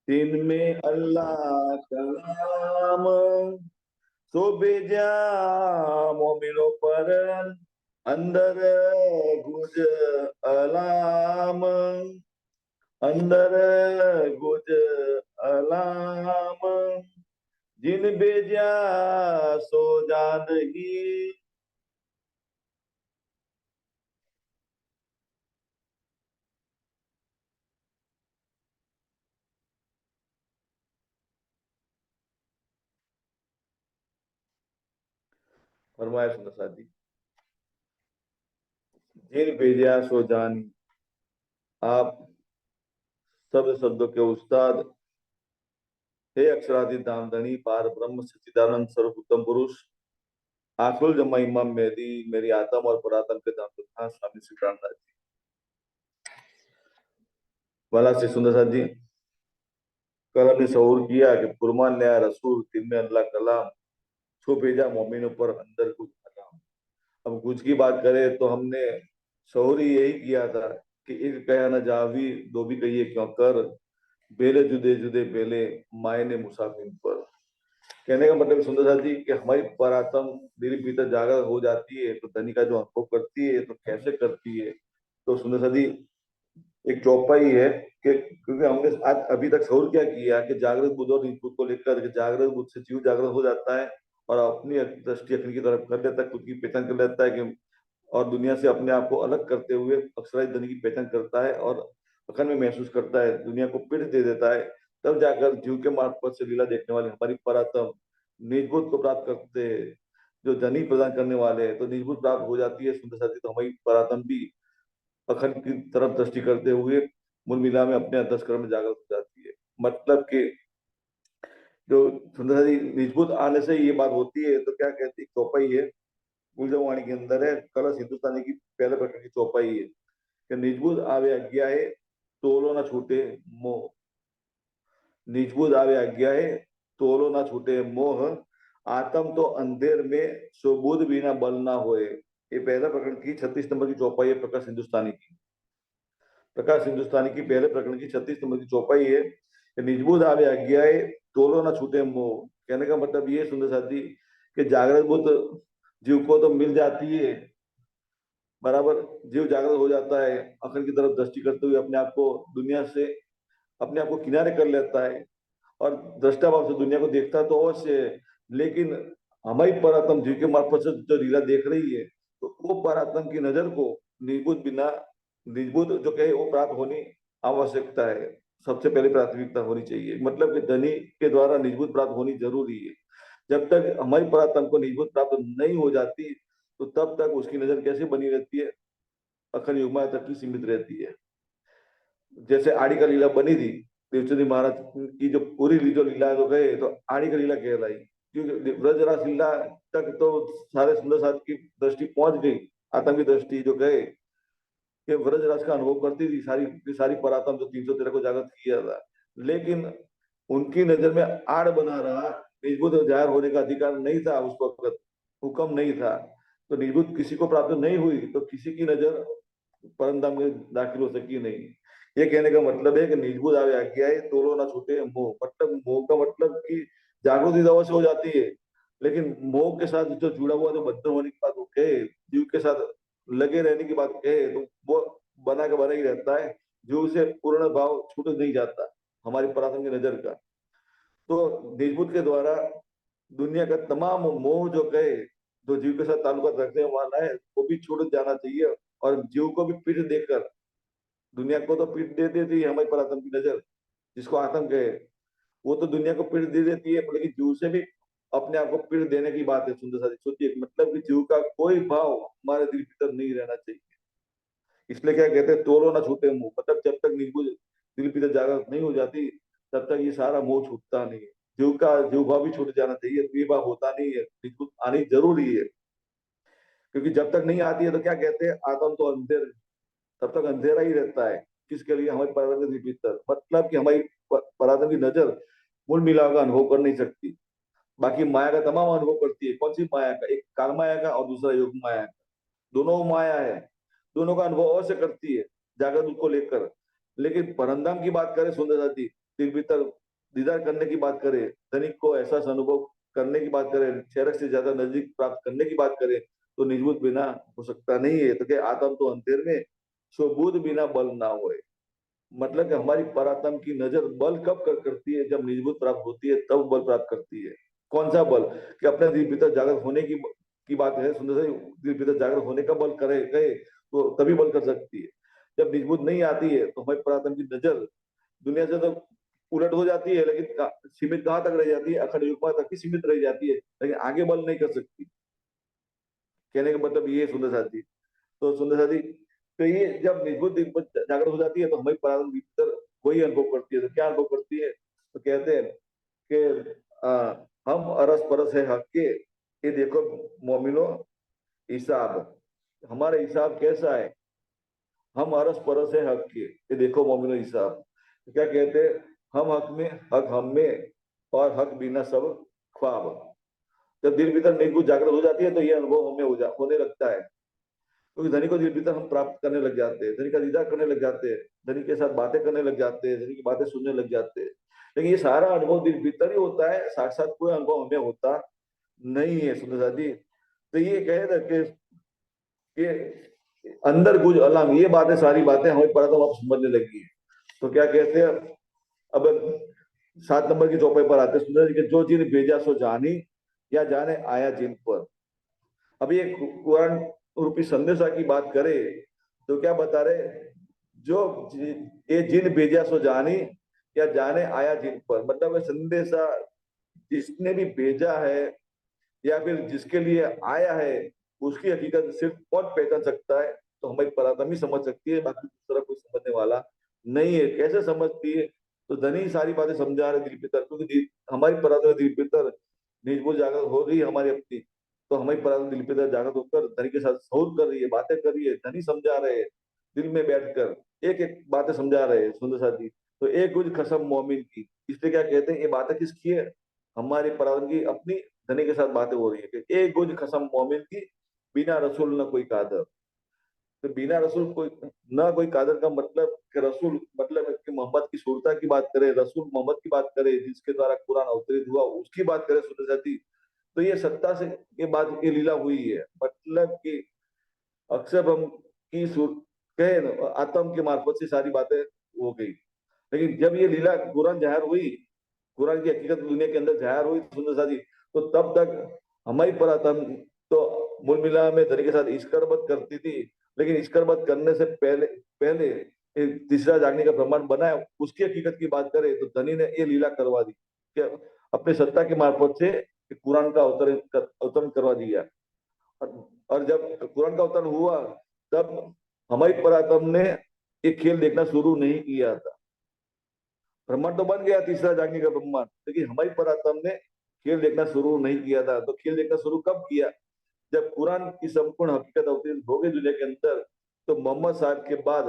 दिन में अल्लाह कलाम शोभे जा मोमिनो पर अंदर गुज अलाम अंदर गुज अलाम जिन बेजा सो जान ही। फरमाया सुंदर साथी, जिन बेजा सो जानी। आप सब शब्दों के उस्ताद, हे अक्षरादि दामदनी पार ब्रह्म सच्चिदानंद सर्व उत्तम पुरुष, आखिरुल जमा इमाम मेहदी, मेरी आत्म और पुरातन के दाम स्वामी श्री प्राणनाथ जी। वाला से सुंदर साथ जी, कल हमने शऊर किया कि फुरमान नया रसूल दिन में अल्लाह कलाम छो भेजा मोमिनों पर अंदर कुछ कलाम। अब कुछ की बात करें तो हमने शऊर ही यही किया था कि एक कहा न जावी दो भी कहिए क्यों कर, बेले जुदे जुदे बेले मायने मुसाफिर पर। कहने का मतलब सुंदर साथ जी कि हमारी परात्म दिल भीतर जागर हो जाती है तो धनी का जो अनुभव करती है तो कैसे करती है। तो सुंदर साथ जी एक चौपाई है कि क्योंकि हमने आज अभी तक शोर क्या किया कि जागृत बुद्ध और निज बुद्ध को लेकर के जागृत बुद्ध से जीव जागृत हो जाता है और अपनी दृष्टि अग्नि की तरफ कर लेता है, खुद की पहचान कर लेता है कि और दुनिया से अपने आप को अलग करते हुए अक्षराई धनी की पहचान करता है और अखंड में महसूस करता है, दुनिया को पीठ दे देता है। तब जाकर जीव के मार्फत से लीला देखने वाले हमारी परात्म निजबुद्ध को प्राप्त करते हैं, जो धनी प्रदान करने वाले हैं तो निजबुद्ध प्राप्त हो जाती है सुंदर साथी। तो हमारी परात्म भी अखंड की तरफ दृष्टि करते हुए मूल मिला में अपने अंतस्करण में जागृत हो जाती है। मतलब कि जो सुंदर साथी निजबुद्ध आने से ये बात होती है तो क्या कहती है चौपाई है गुलजवाणी के अंदर है, कलश हिंदुस्तानी की पहले प्रकार की चौपाई है कि निजबुद्ध आवे आज्ञा है तोलो ना छूटे मोह। निजबुद्ध आवे आज्ञा है तोलो ना छूटे मोह, आत्म तो अंधेर में सुबुद्ध बिना बल ना होए। ये पहला प्रकरण की 36 नंबर की चौपाई है प्रकाश हिंदुस्तानी की। प्रकाश हिंदुस्तानी की पहले प्रकरण की 36 नंबर की चौपाई है कि निजबुद्ध आवे आज्ञाए तोलो ना छूटे मोह। कहने का मतलब ये सुंदर साथी कि जागृत बुद्ध जीव को तो मिल जाती है, बराबर जीव जागृत हो जाता है, अखंड की तरफ दृष्टि करते हुए अपने आप को दुनिया से अपने आप को किनारे कर लेता है और दृष्टा भाव से दुनिया को देखता तो अवश्य है। लेकिन हमारी परात्म जीव के मार्फत से जो लीला देख रही है तो वो परात्म की नजर को निजबुद्ध बिना निजबुद्ध जो कहे वो प्राप्त होनी आवश्यकता है, सबसे पहले प्राथमिकता होनी चाहिए। मतलब कि धनी के द्वारा निजबुद्ध प्राप्त होनी जरूरी है। जब तक हमारी परात्म को निजबुद्ध प्राप्त नहीं हो जाती तो तब तक उसकी नजर कैसे बनी रहती है, अखंड युग्मा तक की सीमित रहती है। जैसे आड़ी का लीला बनी थी, देवचंदी महाराज की जो पूरी जो लीला जो गए तो आड़ी का लीला कहलाई, क्योंकि ब्रजरास लीला तक तो सारे सुंदर साथ की दृष्टि पहुंच गई, आतंकी दृष्टि जो गए कि ब्रजराज का अनुभव करती थी सारी सारी परातम जो 313 को जागृत किया था। लेकिन उनकी नजर में आड़ बना रहा, निजबुद्ध जाहिर होने का अधिकार नहीं था उस वक्त, हुक्म नहीं था। तो निजबुद्ध किसी को प्राप्त नहीं हुई तो किसी की नजर परम धाम में दाखिल हो सकी नहीं। ये कहने का मतलब है कि निजबुद्ध आवे आज्ञा है तोलो ना छूटे मोह। मतलब मोह का मतलब कि जागृति दवा से हो जाती है, लेकिन मोह के साथ जो जुड़ा हुआ जो बंधन होने की बात वो कहे, जीव के साथ लगे रहने की बात कहे तो वो बना के बना ही रहता है, जीव से पूर्ण भाव छूट नहीं जाता हमारी परात्म की नजर का। तो निजबुद्ध के द्वारा दुनिया का तमाम मोह जो कहे जो जीव के साथ ताल्लुक रखने वाला है वो भी छूट जाना चाहिए। और जीव को भी पीठ देकर, दुनिया को तो पीठ दे देती है हमारी परात्म की नजर जिसको आत्म कहे, वो तो दुनिया को पीठ दे देती है, लेकिन जीव से भी अपने आप को पीठ देने की बात है सुंदर साथी। सोचिए मतलब कि जीव का कोई भाव हमारे दिल भीतर नहीं रहना चाहिए। इसलिए क्या कहते हैं तोलो ना छूटे मुंह, मतलब जब तक निर्बुद्ध दिल भीतर जागृत नहीं हो जाती तब तक ये सारा मोह छूटता नहीं है। जीव का जीव भाव भी छूट जाना चाहिए, द्विभाव होता नहीं है, निर्बुद्ध आनी जरूरी है। क्योंकि जब तक नहीं आती है तो क्या कहते हैं आत्म तो अंधेर, तब तक अंधेरा ही रहता है। किसके लिए? हमारी पराधन के भीतर, मतलब कि हमारी पराधन की नजर मूल मिलाव का अनुभव कर नहीं सकती, बाकी माया का तमाम अनुभव करती है। कौन सी माया का? एक काल माया का और दूसरा योग माया का, दोनों माया है, दोनों का अनुभव अवश्य करती है जागृत को लेकर। लेकिन परंधाम की बात करें सुंदर साथी, दिल भीतर प्यार करने की बात करें, धनिक को एहसास अनुभव करने की बात करें, शेरक से ज्यादा नजदीक प्राप्त करने की बात करें, तो निजबूत बिना हो सकता नहीं है। तो क्या आत्म तो अंधेर में, सो बुध बिना बल ना होए। मतलब कि हमारी परात्म की नजर बल कब करती है, जब निजबूत प्राप्त होती है तब बल प्राप्त करती है। कौन सा बल? कि अपने दिल भीतर जागृत होने की बात है, सुंदर से दिल भीतर जागृत होने का बल करे गए तो तभी बल कर सकती है। जब निजबूत नहीं आती है तो हमारी परात्म की नजर दुनिया से तो उलट हो जाती है, लेकिन सीमित कहाँ तक रह जाती है? अखंड युग्मा तक ही सीमित रह जाती है, लेकिन आगे बल नहीं कर सकती। कहने का मतलब ये है सुंदर साथी। तो सुंदर साथी, तो ये जब निजबूत दिल पर जागृत हो जाती है तो हमारी परात्म भीतर वही अनुभव करती है। तो क्या अनुभव करती है? तो कहते हैं कि हम अरस परस है हक के, ये देखो मोमिनो हिसाब, हमारा हिसाब कैसा है? हम अरस परस है हक के, ये देखो मोमिनो हिसाब। तो क्या कहते हैं? हम हक में, हक हम में, और हक बिना सब ख्वाब। जब दिल भीतर नेक बुद्ध जागृत हो जाती है तो ये अनुभव हमें होने लगता है। क्योंकि धनी को दिल भीतर हम प्राप्त करने लग जाते हैं, धनी का दीदार करने लग जाते हैं, धनी के साथ बातें करने लग जाते हैं, धनी की बातें सुनने लग जाते हैं। लेकिन ये सारा अनुभव दिल भीतर ही होता है, साक्षात कोई अनुभव हमें होता नहीं है सुंदर साथी। तो ये कहे ना कि अंदर कुछ अलग, ये बातें सारी बातें हमें पता तो आप समझने लगी है। तो क्या कहते हैं अब 7 नंबर की चौपाई पर आते हैं सुंदर जी के, जो जिन भेजा सो जानी, या जाने आया जिन पर। अब ये कुरान रूपी संदेशा की बात करे तो क्या बता रहे? जो ये जिन भेजा सो जानी, या जाने आया जिन पर। मतलब ये संदेशा जिसने भी भेजा है या फिर जिसके लिए आया है, उसकी हकीकत सिर्फ कौन पहचान सकता है? तो हमारी परात्म ही समझ सकती है, बाकी दूसरा कोई समझने वाला नहीं है। कैसे समझती है? तो धनी सारी बातें समझा रहे दिल भीतर, क्योंकि हमारी परात्म दिल भीतर निजबूत जागृत हो गई हमारी अपनी। तो हमारी परात्म दिल भीतर जागृत होकर धनी के साथ सौर कर रही है, बातें कर रही है, धनी समझा रहे हैं दिल में बैठकर, एक एक बातें समझा रहे हैं सुंदर साथी। तो एक कुछ कसम मोमिन की, इसलिए क्या कहते हैं, ये बातें किसकी है? हमारी परात्म की अपनी धनी के साथ बातें हो रही है कि एक गुज कसम मोमिन की, बिना रसूल न कोई कादर। तो बिना रसूल कोई ना कोई कादर का मतलब कि रसूल मतलब कि मोहम्मद की सूरता की बात करे, रसूल मोहम्मद की बात करे जिसके द्वारा कुरान अवतरित हुआ, उसकी बात करे सुनते जाती। तो ये सत्ता से ये बात ये लीला हुई है। मतलब कि अक्सर हम की सूर कहे ना, आत्म के मार्फत से सारी बातें हो गई। लेकिन जब ये लीला कुरान जाहिर हुई, कुरान की हकीकत दुनिया के अंदर जाहिर हुई सुंदर साथी, तो तब तक हमारी परातम तो मूल मिला में धनी के साथ इश्करबत करती थी। लेकिन इश्करबत करने से पहले पहले तीसरा जागने का प्रमाण बनाया, उसकी हकीकत की बात करें तो धनी ने ये लीला करवा दी कि अपने सत्ता के मार्फत से कुरान का अवतरण करवा दिया। और जब कुरान का अवतरण हुआ तब हमारी परातम ने ये खेल देखना शुरू नहीं किया था। ब्रह्मांड तो बन गया तीसरा जागने का ब्रह्मांड, लेकिन हमारी परात्म ने खेल देखना शुरू नहीं किया था। तो खेल देखना शुरू कब किया? जब कुरान की संपूर्ण हकीकत अवतरित हो गई दुनिया के अंदर, तो मोहम्मद साहब के बाद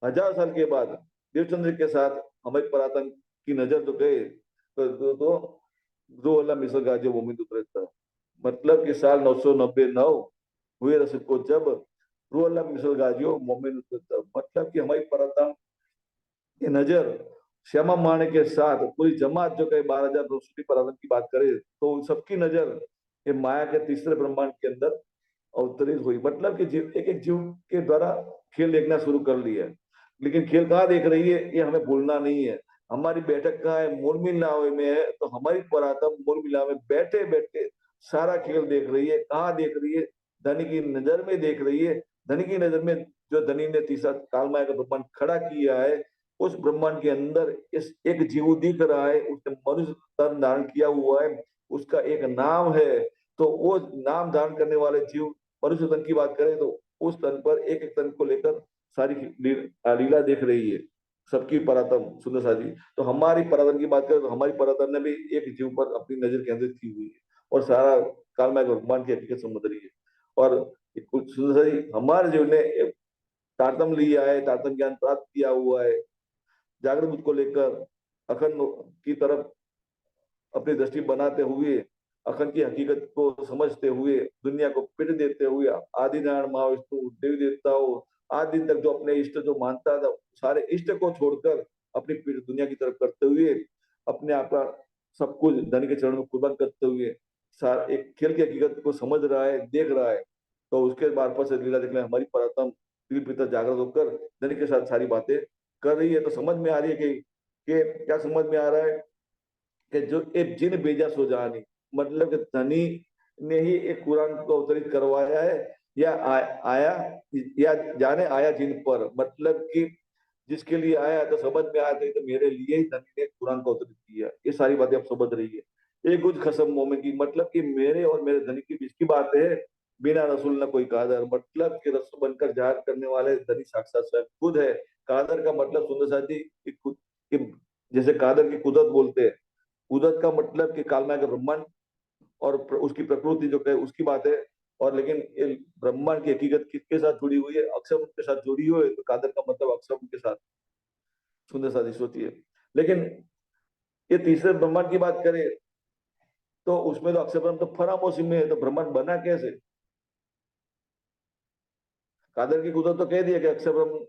1000 साल के बाद देवचंद्र के साथ हमारी परात्म की नजर तो गए तो दो अल्लाह मिसल गाजे मोमिन उतरे था। मतलब कि साल 999 हुए रसूल को जब रू अल्लाह मिसल गाजियो मोमिन उतरे था। मतलब कि हमारी परात्म की नजर श्यामा माने के साथ पूरी जमात जो कई 12,000 रोशनी पराक्रम की बात करे तो उन सबकी नजर ये माया के तीसरे ब्रह्मांड के अंदर अवतरित हुई। मतलब कि जीव एक एक जीव के द्वारा खेल देखना शुरू कर लिया है। लेकिन खेल कहाँ देख रही है ये हमें भूलना नहीं है। हमारी बैठक कहाँ है? मूल मिलावे में है। तो हमारी परातम मूल मिलावे में बैठे बैठे सारा खेल देख रही है। कहाँ देख रही है? धनी की नजर में देख रही है। धनी की नजर में जो धनी ने तीसरा कालमाया का ब्रह्मांड खड़ा किया है, उस ब्रह्मांड के अंदर इस एक जीव दिख रहा है, उसने मनुष्य तन धारण किया हुआ है, उसका एक नाम है। तो वो नाम धारण करने वाले जीव मनुष्य तन की बात करें तो उस तन पर एक एक तन को लेकर सारी लीला देख रही है सबकी परातम सुंदर साजी। तो हमारी परातम की बात करें तो हमारी परातम ने भी एक जीव पर अपनी नजर केंद्रित की हुई है और सारा कालमय भगवान की हकीकत समझ रही है। और कुछ सुंदर साजी हमारे जीव ने तारतम लिया है, तारतम ज्ञान प्राप्त किया हुआ है, जागृत बुद्ध को लेकर अखंड की तरफ अपनी दृष्टि बनाते हुए, अखंड की हकीकत को समझते हुए, दुनिया को पिट देते हुए, आदि नारायण महाविष्णु देवी देवताओं आज दिन तक जो अपने इष्ट जो मानता था, सारे इष्ट को छोड़कर अपनी पीठ दुनिया की तरफ करते हुए अपने आप का सब कुछ धनी के चरणों में कुर्बान करते हुए एक खेल की हकीकत को समझ रहा है, देख रहा है, तो उसके मार्फत से लीला देखने हमारी परात्म दिल पितर जागृत होकर धनी के साथ सारी बातें कर रही है। तो समझ में आ रही है कि क्या समझ में आ रहा है कि जो एक जिन बेजा सो जहानी, मतलब कि धनी ने ही एक कुरान को अवतरित करवाया है, या आया, या जाने आया जिन पर, मतलब कि जिसके लिए आया तो समझ में आया तो मेरे लिए ही धनी ने कुरान को अवतरित किया। ये सारी बातें आप समझ रही है। एक कुछ खसम मोमिन की, मतलब कि मेरे और मेरे धनी के बीच की बात है। बिना रसूल ना कोई कादर, मतलब कि रसूल बनकर जाहिर करने वाले धनी साक्षात स्वयं खुद है। कादर का मतलब सुंदर साथी कि जैसे कादर की कुदरत बोलते हैं, कुदरत का मतलब कि कालनायक ब्रह्मांड और उसकी प्रकृति जो है उसकी बात है। और लेकिन ये ब्रह्मांड की हकीकत किसके साथ जुड़ी हुई है? अक्षर के साथ जुड़ी हुई है, तो कादर का मतलब अक्षर के साथ सुंदर साजिश होती है। लेकिन ये तीसरे ब्रह्मांड की बात करें तो उसमें तो अक्षर ब्रह्म तो फरामोशी में है, तो ब्रह्मांड बना कैसे? कादर की कुदरत तो कह दिया कि अक्षर ब्रह्म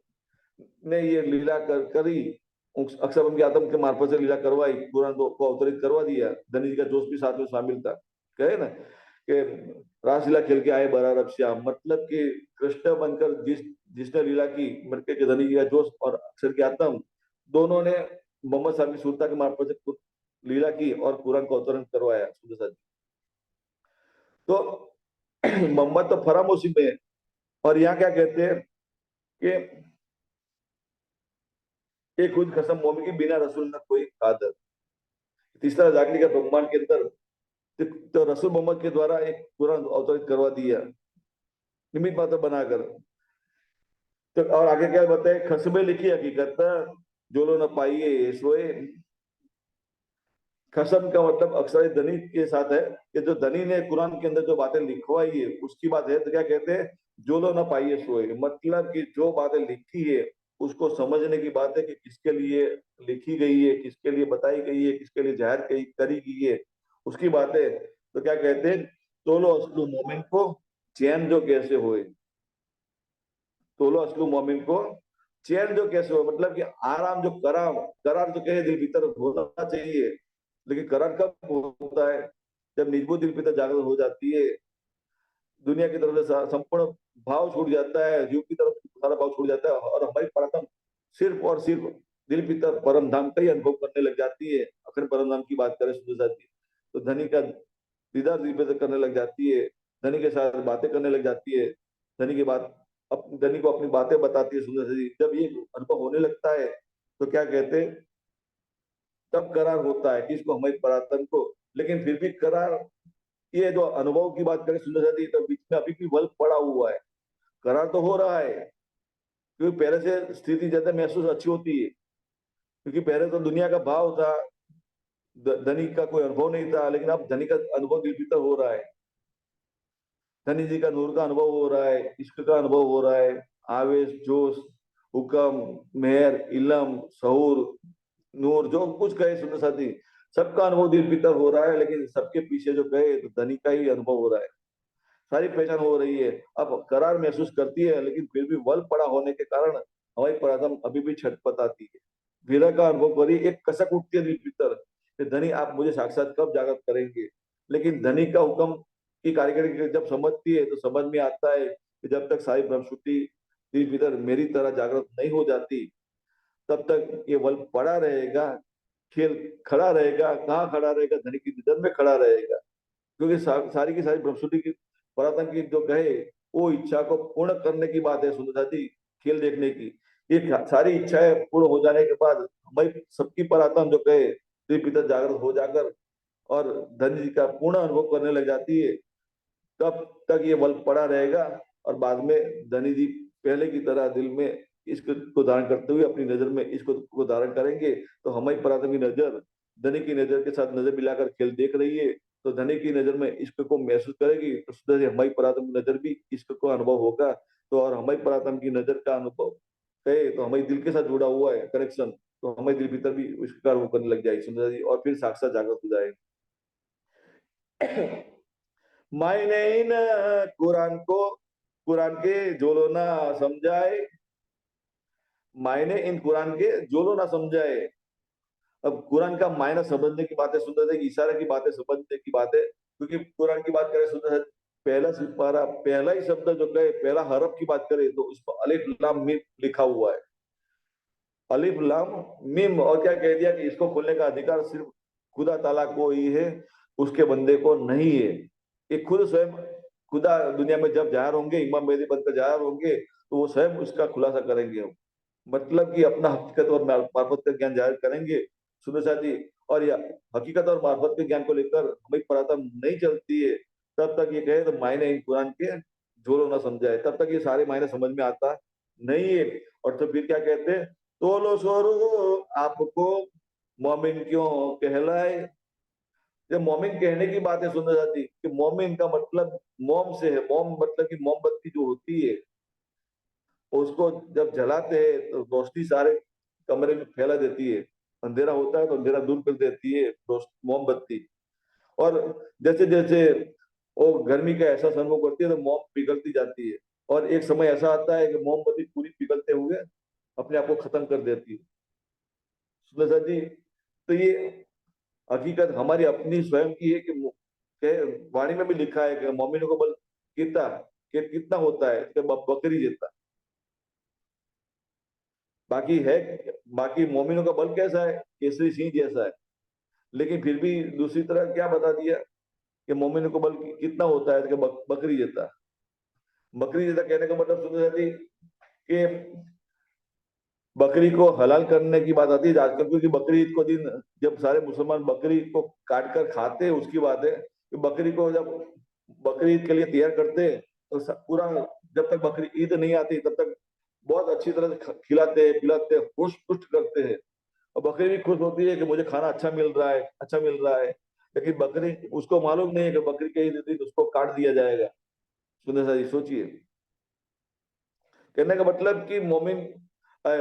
ने ये लीला करी, अक्षर ब्रह्म की आत्म के मार्फत से लीला करवाई, कुरान को अवतरित करवा दिया। धनी जी का जोश भी साथ में शामिल था। कहे ना कि रासलीला खेल के आए बरा रब श्याम, मतलब कि कृष्ण बनकर जिसने लीला की, मतलब कि धनी जी का जोश और अक्षर की आत्म दोनों ने मोहम्मद साहब की सुरता के मार्फत से लीला की और कुरान को अवतरण करवाया। तो मोहम्मद तो फरामोशी में है। और यहाँ क्या कहते हैं कि एक खुद कसम मोमिन की बिना रसूल न कोई कादर। तीसरा जागने का ब्रह्मांड के अंदर तो रसूल मोहम्मद के द्वारा एक कुरान अवतरित करवा दिया, निमित मात्र बनाकर। तो और आगे क्या बताए, खसबे लिखी हकीकत जो लो न पाइए सोए। खसम का मतलब अक्सर धनी के साथ है कि जो धनी ने कुरान के अंदर जो बातें लिखवाई है उसकी बात है। तो क्या कहते हैं, जो लो ना पाइए सोए, मतलब कि जो बातें लिखी है उसको समझने की बात है कि किसके लिए लिखी गई है, किसके लिए बताई गई है, किसके लिए जाहिर करी गई है, उसकी बातें। तो क्या कहते हैं, तोलो असलू मोमिन को चैन जो कैसे होए। तोलो असलू मोमिन को चैन जो कैसे हो, मतलब कि आराम जो करार, करार जो कहे दिल भीतर होना चाहिए। लेकिन करार कब होता है? जब निजबू दिल भीतर जागृत हो जाती है, दुनिया की तरफ से संपूर्ण भाव छूट जाता है, जीव की तरफ सारा भाव छूट जाता है, और हमारी प्रार्थना सिर्फ और सिर्फ दिल भीतर परम धाम का ही अनुभव करने लग जाती है। अखंड परम धाम की बात करें सुंदर साथी, तो धनी का दीदार दिल भीतर करने लग जाती है, धनी के साथ बातें करने लग जाती है, धनी की बात धनी को अपनी बातें बताती है सुंदर साथी। जब ये अनुभव होने लगता है तो क्या कहते हैं, तब करार होता है किसको? हमारी परातन को। लेकिन फिर भी करार, ये जो अनुभव की बात करें सुंदर साथी, तो बीच में अभी भी बल पड़ा हुआ है। करार तो हो रहा है क्योंकि पहले से स्थिति ज्यादा महसूस अच्छी होती है, क्योंकि पहले तो दुनिया का भाव था, धनी का कोई अनुभव नहीं था, लेकिन अब धनी का अनुभव दिल भीतर हो रहा है। धनी जी का नूर का अनुभव हो रहा है, इश्क का अनुभव हो रहा है, आवेश, जोश, हुक्म, मेहर, इलम, सहूर, नूर, जो कुछ कहे सुंदर साथी, सबका अनुभव दिल भीतर हो रहा है। लेकिन सबके पीछे जो कहे तो धनी का ही अनुभव हो रहा है, सारी पहचान हो रही है। अब करार महसूस करती है, लेकिन फिर भी बल पड़ा होने के कारण हमारी प्रार्थना अभी भी छटपटाती है। विरह का अनुभव करी, एक कसक उठती है दिल भीतर कि धनी आप मुझे साक्षात कब जागृत करेंगे। लेकिन धनी का हुक्म की कारीगरी जब समझती है तो समझ में आता है कि जब तक सारी ब्रह्मश्रुति दिल भीतर मेरी तरह जागृत नहीं हो जाती, तब तक ये बल पड़ा रहेगा, खेल खड़ा रहेगा। कहाँ खड़ा रहेगा? धनी की निधन में खड़ा रहेगा। क्योंकि सारी की सारी ब्रह्मश्रुति की पुरातन की जो कहे वो इच्छा को पूर्ण करने की बात है सुंदर साथी, खेल देखने की। ये सारी इच्छाएं पूर्ण हो जाने के बाद हमारी सबकी पुरातन जो कहे दिल भीतर जागृत हो जाकर और धन जी का पूर्ण अनुभव करने लग जाती है, तब तक ये बल पड़ा रहेगा। और बाद में धनी जी पहले की तरह दिल में इश्क को धारण करते हुए अपनी नजर में इश्क को धारण करेंगे। तो हमारी प्राथमिक नजर धनी की नजर के साथ नजर मिलाकर खेल देख रही है, तो धनी की नजर में इश्क को महसूस करेगी, तो सुधर हमारी प्राथमिक नजर भी इश्क को अनुभव होगा। तो और हमारी प्राथमिक की नजर का अनुभव है तो हमारी दिल के साथ जुड़ा हुआ है कनेक्शन, तो हमारे दिल भीतर भी इसका अनुभव करने लग जाएगी सुंदर जी, और फिर साक्षात जागृत हो जाएगी। मायने इन कुरान को, कुरान के जो लो ना समझाए, मायने इन कुरान के जो लो ना समझाए, अब कुरान का मायना समझने की बात है, सुंदर है, इशारे की बात है, समझने की बात है, क्योंकि कुरान की बात करें सुंदर है, पहला सिपारा, पहला ही शब्द जो कहे, पहला हरफ की बात करें तो उस पर अलिफ लाम मीम लिखा हुआ है। अलिफ लाम मीम, और क्या कह दिया कि इसको खोलने का अधिकार सिर्फ खुदा ताला को ही है, उसके बंदे को नहीं है। ये खुद स्वयं खुदा दुनिया में जब जाहिर होंगे, इमाम मेहदी बनकर जाहिर होंगे, तो वो स्वयं उसका खुलासा करेंगे। मतलब कि अपना हकीकत और मार्फत का ज्ञान जाहिर करेंगे सुनो साथ जी। और यह हकीकत और मार्फत के ज्ञान को लेकर हमें परातम नहीं चलती है, तब तक ये कहे तो मायने इन कुरान के जोरो ना समझाए, तब तक ये सारे मायने समझ में आता नहीं है। और तो फिर क्या कहते हैं, तोलो सोरो आपको मोमिन क्यों कहलाए। जब मोमिन कहने की बात है सुंदर साथी, कि मोमिन का मतलब मोम से है, मोम मतलब कि मोमबत्ती जो होती है, उसको जब जलाते हैं तो रोशनी सारे कमरे में फैला देती है, अंधेरा होता है तो अंधेरा दूर कर देती है मोमबत्ती। और जैसे जैसे वो गर्मी का एहसास अनुभव करती है तो मोम पिघलती जाती है, और एक समय ऐसा आता है कि मोमबत्ती पूरी पिघलते हुए अपने आप को खत्म कर देती है। सुंदर जी, तो ये हकीकत हमारी अपनी स्वयं की है कि वाणी में भी लिखा है कि मोमिनों का बल कितना कितना होता है कि बकरी जितना। बाकी है, बाकी मोमिनों का बल कैसा है, केसरी सिंह जैसा है। लेकिन फिर भी दूसरी तरह क्या बता दिया कि मोमिनों का बल कितना होता है कि बकरी जैसा। बकरी जैसा कहने का मतलब सुन थी कि बकरी को हलाल करने की बात आती है आजकल, क्योंकि बकरी ईद को दिन जब सारे मुसलमान बकरी को काट कर खाते हैं उसकी बात है कि बकरी को जब बकरी ईद के लिए तैयार करते हैं तो पूरा, जब तक बकरी ईद नहीं आती तब तक बहुत अच्छी तरह से खिलाते हैं, पिलाते हैं, पुष्ट पुष्ट करते हैं। और बकरी भी खुश होती है कि मुझे खाना अच्छा मिल रहा है, अच्छा मिल रहा है। लेकिन बकरी, उसको मालूम नहीं है कि बकरी के ईद दिन उसको काट दिया जाएगा। सुंदर सा जी सोचिए, कहने का मतलब कि मोमिन अ,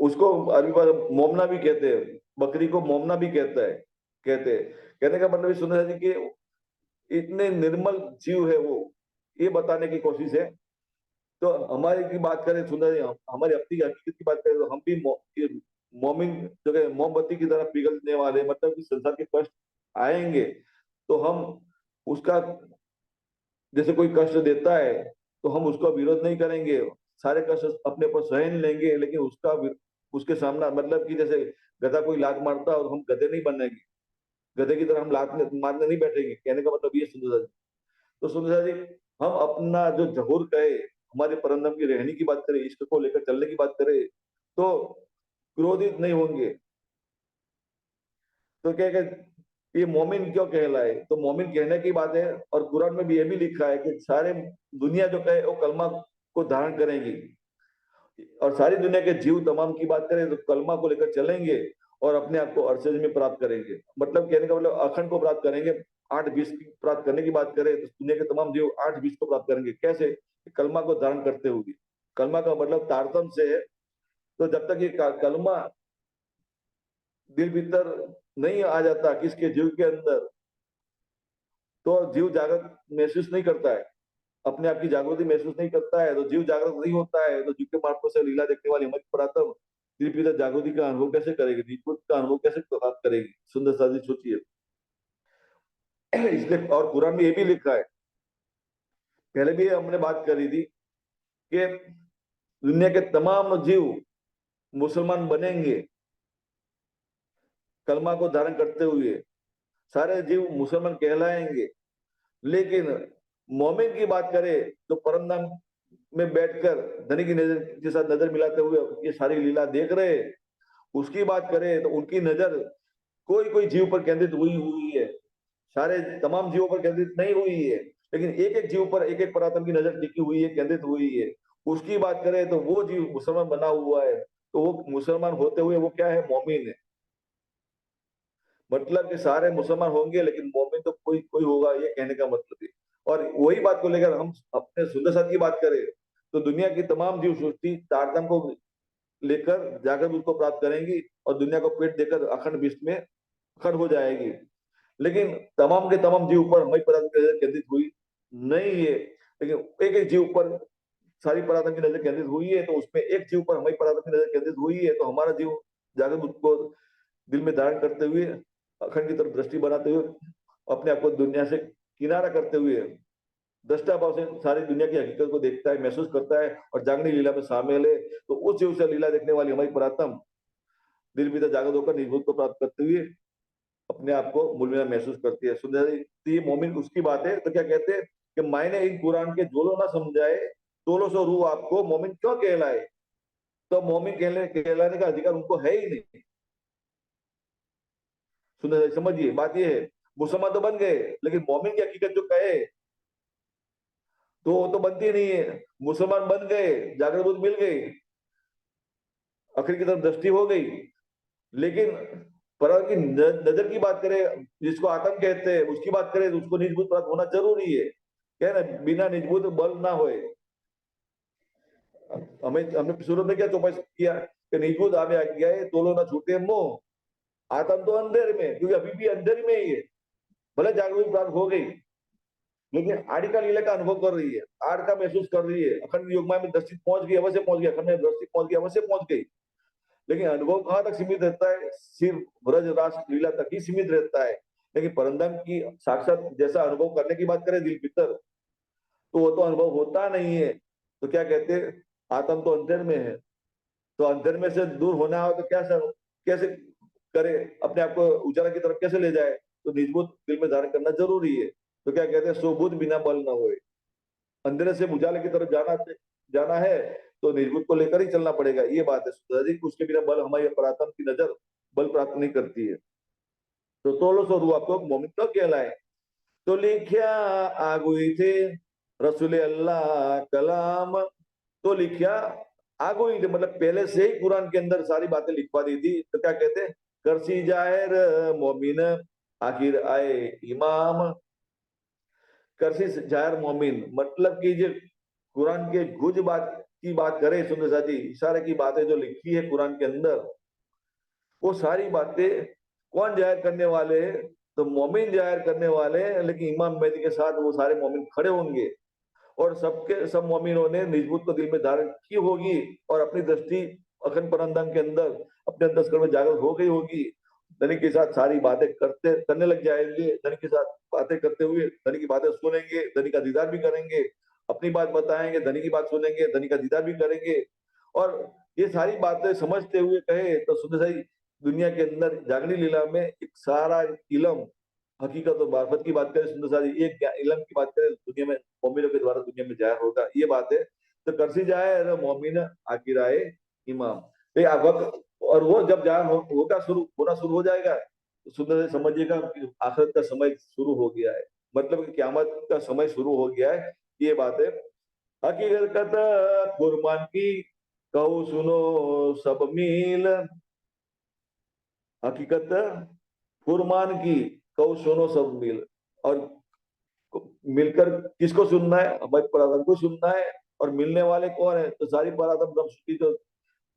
उसको अरबी भाषा मोमना भी कहते हैं, बकरी को मोमना भी कहता है, कहते हैं। कहने का मतलब ये सुंदर सा जी कि इतने निर्मल जीव है वो, ये बताने की कोशिश है। तो हमारी की बात करें सुंदर जी, हमारी अपनी हकीकत की बात करें तो हम भी ये मोमिन जो है मोमबत्ती की तरह पिघलने वाले, मतलब कि संसार के कष्ट आएंगे तो हम उसका, जैसे कोई कष्ट देता है तो हम उसका विरोध नहीं करेंगे, सारे कष्ट अपने पर सहन लेंगे, लेकिन उसके सामना, मतलब कि जैसे गधा कोई लात मारता है और हम गधे नहीं बनेंगे, गधे की तरह हम मारने नहीं बैठेंगे। कहने का मतलब ये सुंदर जी। तो सुंदर जी, हम अपना जो जहूर कहे, हमारे परंदम की रहनी की बात करें, इश्क को लेकर चलने की बात करें, तो क्रोधित नहीं होंगे। तो क्या ये मोमिन क्यों कहलाए, तो मोमिन कहने की बात है। और कुरान में भी ये भी लिखा है कि सारे दुनिया जो कहे वो कलमा को धारण करेंगी, और सारी दुनिया के जीव तमाम की बात करें तो कलमा को लेकर चलेंगे और अपने आप को अरसज में प्राप्त करेंगे। मतलब कहने का मतलब अखंड को प्राप्त करेंगे। 8-20 की प्राप्त करने की बात करें तो दुनिया के तमाम जीव 8-20 को प्राप्त करेंगे। कैसे? कलमा को धारण करते हुए। कलमा का मतलब तारतम से है। तो जब तक ये कलमा दिल भीतर नहीं आ जाता किसके जीव के अंदर, तो जीव जागृत महसूस नहीं करता है, अपने आप की जागृति महसूस नहीं करता है, तो जीव जागृत नहीं होता है, तो जीव के मार्फत से लीला देखने वाली हमारी पुरातन दिल भीतर जागृति का अनुभव कैसे करेगी, निपुण का अनुभव कैसे प्राप्त करेगी। सुंदर सा जी सोचिए। इसलिए और कुरान में ये भी लिखा है, पहले भी हमने बात करी थी कि दुनिया के तमाम जीव मुसलमान बनेंगे कलमा को धारण करते हुए, सारे जीव मुसलमान कहलाएंगे। लेकिन मोमिन की बात करें तो परमधाम में बैठकर धनी की नजर के साथ नजर मिलाते हुए ये सारी लीला देख रहे हैं। उसकी बात करें तो उनकी नजर कोई कोई जीव पर केंद्रित हुई हुई है, सारे तमाम जीवों पर केंद्रित नहीं हुई है, लेकिन एक एक जीव पर एक एक परात्म की नजर टिकी हुई है, केंद्रित हुई है। उसकी बात करें तो वो जीव मुसलमान बना हुआ है, तो वो मुसलमान होते हुए वो क्या है, मोमिन है। मतलब कि सारे मुसलमान होंगे लेकिन मोमिन तो कोई कोई होगा, ये कहने का मतलब है। और वही बात को लेकर हम अपने सुंदर साथ की बात करें तो दुनिया की तमाम जीव सृष्टि तारतम को लेकर जाकर उसको प्राप्त करेंगी, और दुनिया को पेट देकर अखंड विश्व में अखंड हो जाएगी। लेकिन तमाम के तमाम जीव पर हमारी पराक्रम की नजर केंद्रित हुई नहीं है। लेकिन एक एक जीव पर सारी पराक्रम की नजर केंद्रित हुई है, तो उसमें एक जीव पर हमारी पराक्रम की नजर केंद्रित हुई है, तो हमारा जीव जाकर उसको दिल में धारण करते हुए, अखंड की तरफ दृष्टि बनाते हुए, अपने आप को दुनिया से किनारा करते हुए दृष्टा भाव से सारी दुनिया की हकीकत को देखता है, महसूस करता है और जागनी लीला में शामिल है। तो उस जीव से लीला देखने वाली हमारी प्रातम दिल भीतर जागृत होकर निजबूत को प्राप्त करते हुए अपने आप को मूल में महसूस करती है। सुंदर तो ये मोमिन उसकी बात है। तो क्या कहते हैं कि मैंने इन कुरान के जोलो ना समझाए, तोलो सो रूह आपको मोमिन क्यों कहलाए। तो मोमिन कहलाने का अधिकार उनको है ही नहीं। सुंदर समझिए, बात ये है, मुसलमान तो बन गए लेकिन मोमिन की हकीकत जो कहे तो वो तो बनती नहीं है। मुसलमान बन गए, जागृत बुद्ध मिल गई, आखिर की तरफ दृष्टि हो गई, लेकिन पर की नजर की बात करें, जिसको आत्म कहते हैं उसकी बात करें, तो उसको निजबूत प्राप्त होना जरूरी है। क्या है ना, बिना निजबूत बल ना होए। हमें हमने शुरू में क्या चौपाई किया कि निजबूत हमें आ गया है, तोलो ना छूटे मोह। आत्म तो अंधेर में, क्योंकि अभी भी अंधेर में ही है। भले जागरूक प्राप्त हो गई, लेकिन आड़ का लीला का अनुभव कर रही है, आड़ का महसूस कर रही है। अखंड योग में दृष्टि पहुंच गई, अवश्य पहुंच गई, अखंड में दृष्टि पहुंच गई, अवश्य पहुंच गई। लेकिन अनुभव कहाँ तक सीमित रहता है, सिर्फ ब्रज रास लीला तक ही सीमित रहता है। लेकिन परंदम की साक्षात जैसा अनुभव करने की बात करें दिल भीतर, तो वो तो अनुभव होता नहीं है। तो क्या कहते हैं, आत्म तो अंतर में है। तो अंतर में से दूर होना हो तो क्या सर, कैसे करे, अपने आप को उजाला की तरफ कैसे ले जाए। तो निजबूत दिल में धारण करना जरूरी है। तो क्या कहते हैं, सुबुद्ध बिना बल न होए। अंधेरे से उजाले की तरफ जाना है तो निजबूत को लेकर ही चलना पड़ेगा, ये बात है सुधाजी। उसके बिना बल, हमारी पराक्रम की नजर बल प्राप्त नहीं करती है। तो तोलो सो रू आपको मोमिन तो कहलाए। तो लिखिया आगुई थे रसूल अल्लाह कलाम। तो लिखिया आगुई थे, मतलब पहले से ही कुरान के अंदर सारी बातें लिखवा दी थी। तो क्या कहते हैं, करसी जाहिर मोमिन आखिर आए इमाम। करसी जाहिर मोमिन मतलब कि जो कुरान के गुज बात की बात करें सुंदर सा जी, इशारे की बातें जो लिखी है कुरान के अंदर, वो सारी बातें कौन जाहिर करने वाले हैं, तो मोमिन जाहिर करने वाले हैं। लेकिन इमाम मेहदी के साथ वो सारे मोमिन खड़े होंगे और सबके सब मोमिनों ने निजबूत को दिल में धारण की होगी और अपनी दृष्टि अखंड परंदम के अंदर अपने अंतस्करण में जागृत हो गई होगी। धनी के साथ सारी बातें करने लग जाएंगे। धनी के साथ बातें करते हुए धनी की बातें सुनेंगे, धनी का दीदार भी करेंगे, अपनी बात बताएंगे, धनी की बात सुनेंगे, धनी का दीदार भी करेंगे। और ये सारी बातें समझते हुए कहे तो सुंदर साई दुनिया के अंदर जागनी लीला में एक सारा इलम, हकीकत और मार्फत की बात करें सुंदर सारी, एक इलम की बात करें दुनिया में मोमिनों के द्वारा दुनिया में जाहिर होगा, ये बात है। तो करसी जाए मोमिन आखिर आए इमाम। वक्त और वो जब जाहिर होगा, शुरू होना शुरू हो जाएगा, तो सुंदर से समझिएगा कि आखिरत का समय शुरू हो गया है, मतलब कि क्यामत का समय शुरू हो गया है, ये बात है। हकीकत कुर्बान की कहूँ सुनो सब मील। हकीकत फुरमान की कहूँ सुनो सब मिल। और मिलकर किसको सुनना है, हमारे पराधन को सुनना है। और मिलने वाले कौन है, तो सारी पराधन ब्रह्म की जो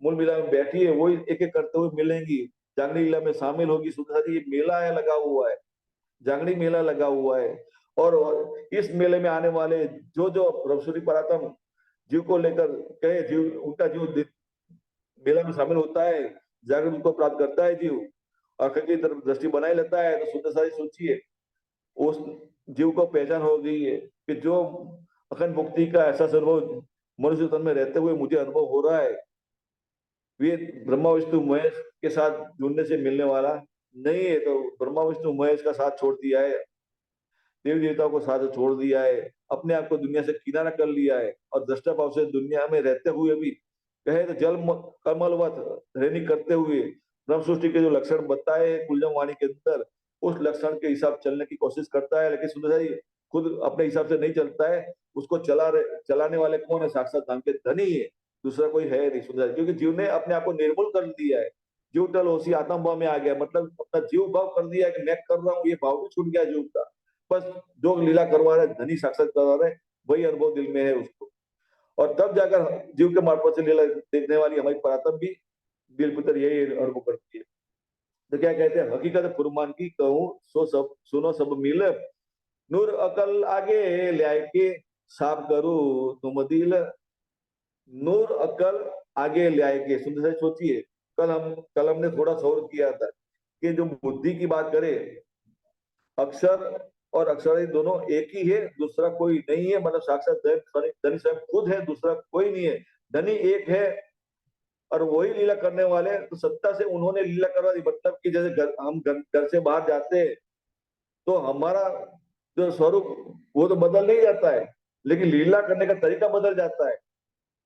मूल मीला में बैठी है वही एक एक करते हुए मिलेंगी, जागनी लीला में शामिल होगी। सुधा जी, ये मेला है लगा हुआ है, जागनी मेला लगा हुआ है। और इस मेले में आने वाले जो जो रवसुरी परातम जीव को लेकर कहे, जीव उनका जीव मेला में शामिल होता है, जागृत को प्राप्त करता है जीव, आखिर की तरफ दृष्टि बनाए लेता है। तो शुद्ध सारी सोचिए, उस जीव को पहचान हो गई है कि जो अखंड मुक्ति का ऐसा अनुभव मनुष्य तन में रहते हुए मुझे अनुभव हो रहा है, वे ब्रह्मा विष्णु महेश के साथ जुड़ने से मिलने वाला नहीं है। तो ब्रह्मा विष्णु महेश का साथ छोड़ दिया है, देवी देवताओं को साथ छोड़ दिया है, अपने आप को दुनिया से किनारा कर लिया है, और दृष्टा भाव से दुनिया में रहते हुए भी कहे तो जल कमलवत रहनी करते हुए ब्रह्म सृष्टि के जो लक्षण बताए कुलजम वाणी के अंदर, उस लक्षण के हिसाब चलने की कोशिश करता है। लेकिन सुंदर जी खुद अपने हिसाब से नहीं चलता है, उसको चलाने वाले कौन है, साक्षात धाम के धनी है, दूसरा कोई है नहीं सुंदर। क्योंकि जीव ने अपने आप को निर्मूल कर दिया है, जीव टल होशी आत्म भाव में आ गया, मतलब अपना जीव भाव कर दिया है कि मैं कर रहा हूँ, ये भाव भी छूट गया जीव का। बस जो लीला करवा रहे, धनी साक्षात करवा रहे, वही अनुभव दिल में है उसको। और तब जाकर जीव के मार्फत से लीला देखने वाली हमारी परातम भी दिल पुत्र यही अनुभव करती है। तो क्या कहते हैं, हकीकत फुरमान की कहूँ सो सब सुनो सब मिल। नूर अकल आगे ले आए के साफ करो तुम दिल। नूर अकल आगे ले आए के, सुंदर से सोचिए, कल हमने थोड़ा सौर किया था कि जो बुद्धि की बात करें, अक्षर और अक्षरादि दोनों एक ही है, दूसरा कोई नहीं है। मतलब साक्षात धनी स्वयं खुद है, दूसरा कोई नहीं है। धनी एक है और वही लीला करने वाले हैं। तो सत्ता से उन्होंने लीला करवा दी। मतलब कि जैसे हम घर से बाहर जाते हैं तो हमारा जो स्वरूप वो तो बदल नहीं जाता है, लेकिन लीला करने का तरीका बदल जाता है।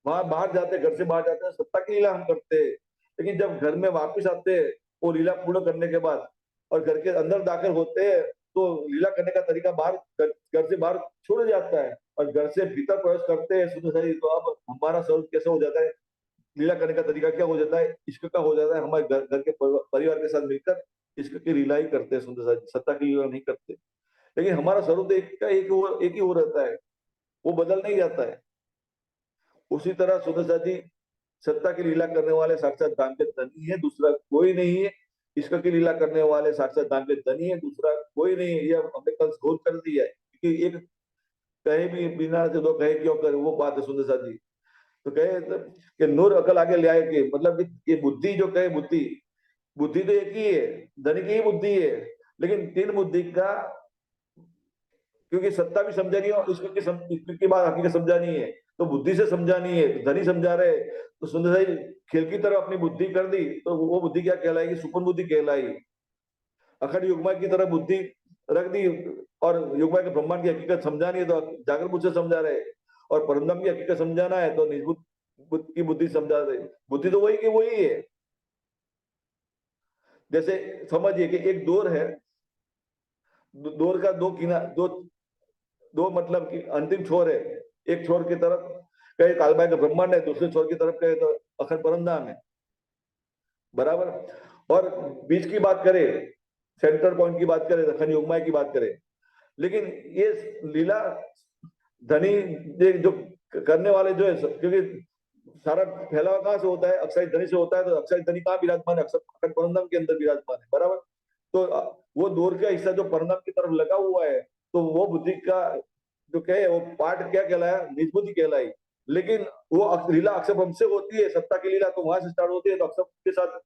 वहां बाहर जाते, घर से बाहर जाते हैं, सत्ता की लीला हम करते हैं। लेकिन जब घर में वापस आते हैं वो लीला पूर्ण करने के बाद और घर के अंदर दाखिल होते हैं तो लीला करने का तरीका बाहर घर से बाहर छूट जाता है और घर से भीतर प्रवेश करते हैं शुद्ध शरीर। तो अब हमारा स्वरूप कैसे हो जाता है, लीला करने का तरीका क्या हो जाता है, इश्क का हो जाता है। हमारे घर के परिवार के साथ मिलकर इश्क की लीला ही करते हैं, सुंदर सत्ता की लीला नहीं करते। लेकिन हमारा स्वरूप एक का एक ही हो रहता है, वो बदल नहीं जाता है। उसी तरह सुंदर जी सत्ता की लीला करने वाले साक्षात दान के धनी है, दूसरा कोई नहीं है। इश्क की लीला करने वाले साक्षात दान के धनी है, दूसरा कोई नहीं है। यह हमने कल घोष कर दिया है, क्योंकि एक कहे भी बिना से दो कहे क्यों करे, वो बात है सुंदर जी। तो कहे कि नूर अकल आगे ले आए कि मतलब ये बुद्धि जो कहे, बुद्धि बुद्धि तो एक ही है, धनी की ही बुद्धि है। लेकिन तीन बुद्धि का, क्योंकि सत्ता भी समझानी है और इसकी बात हकीकत समझानी है, तो बुद्धि से समझानी है। तो धनी समझा रहे, तो सुंदर भाई खेल की तरह अपनी बुद्धि कर दी, तो वो बुद्धि क्या कहलाएगी, सुपन बुद्धि कहलाई। अखंड युग्मा की तरह बुद्धि रख दी और युग्मा के ब्रह्मांड की हकीकत समझानी है तो जागृत बुद्धि से समझा रहे, और परमधाम की हकीकत समझाना है तो निजबुद्ध की बुद्धि समझा रहे। बुद्धि तो वही की वही है। जैसे समझिए कि एक डोर है, डोर का दो किनार, दो मतलब कि अंतिम छोर है। एक छोर की तरफ कहे कालबाई का ब्रह्मांड है, दूसरे छोर की तरफ कहे तो अखंड परमधाम है, बराबर। और बीच की बात करें, सेंटर पॉइंट की बात करें, अखंड योगमाया की बात करें। लेकिन ये लीला धनी जो करने वाले जो है, क्योंकि सारा फैलावा कहाँ से होता है, अक्षय धनी से होता है। तो अक्षय धनी कहाँ विराजमान है, अक्षर अखंड परमधाम के अंदर विराजमान है, बराबर। तो वो दूर का हिस्सा जो परमधाम की तरफ लगा हुआ है, तो वो बुद्धि का जो कहे वो पार्ट क्या कहलाया, निज बुद्धि कहलाई। लेकिन वो लीला अक्षर ब्रह्म से होती है, सत्ता की लीला तो वहां से स्टार्ट होती है। तो अक्षर के साथ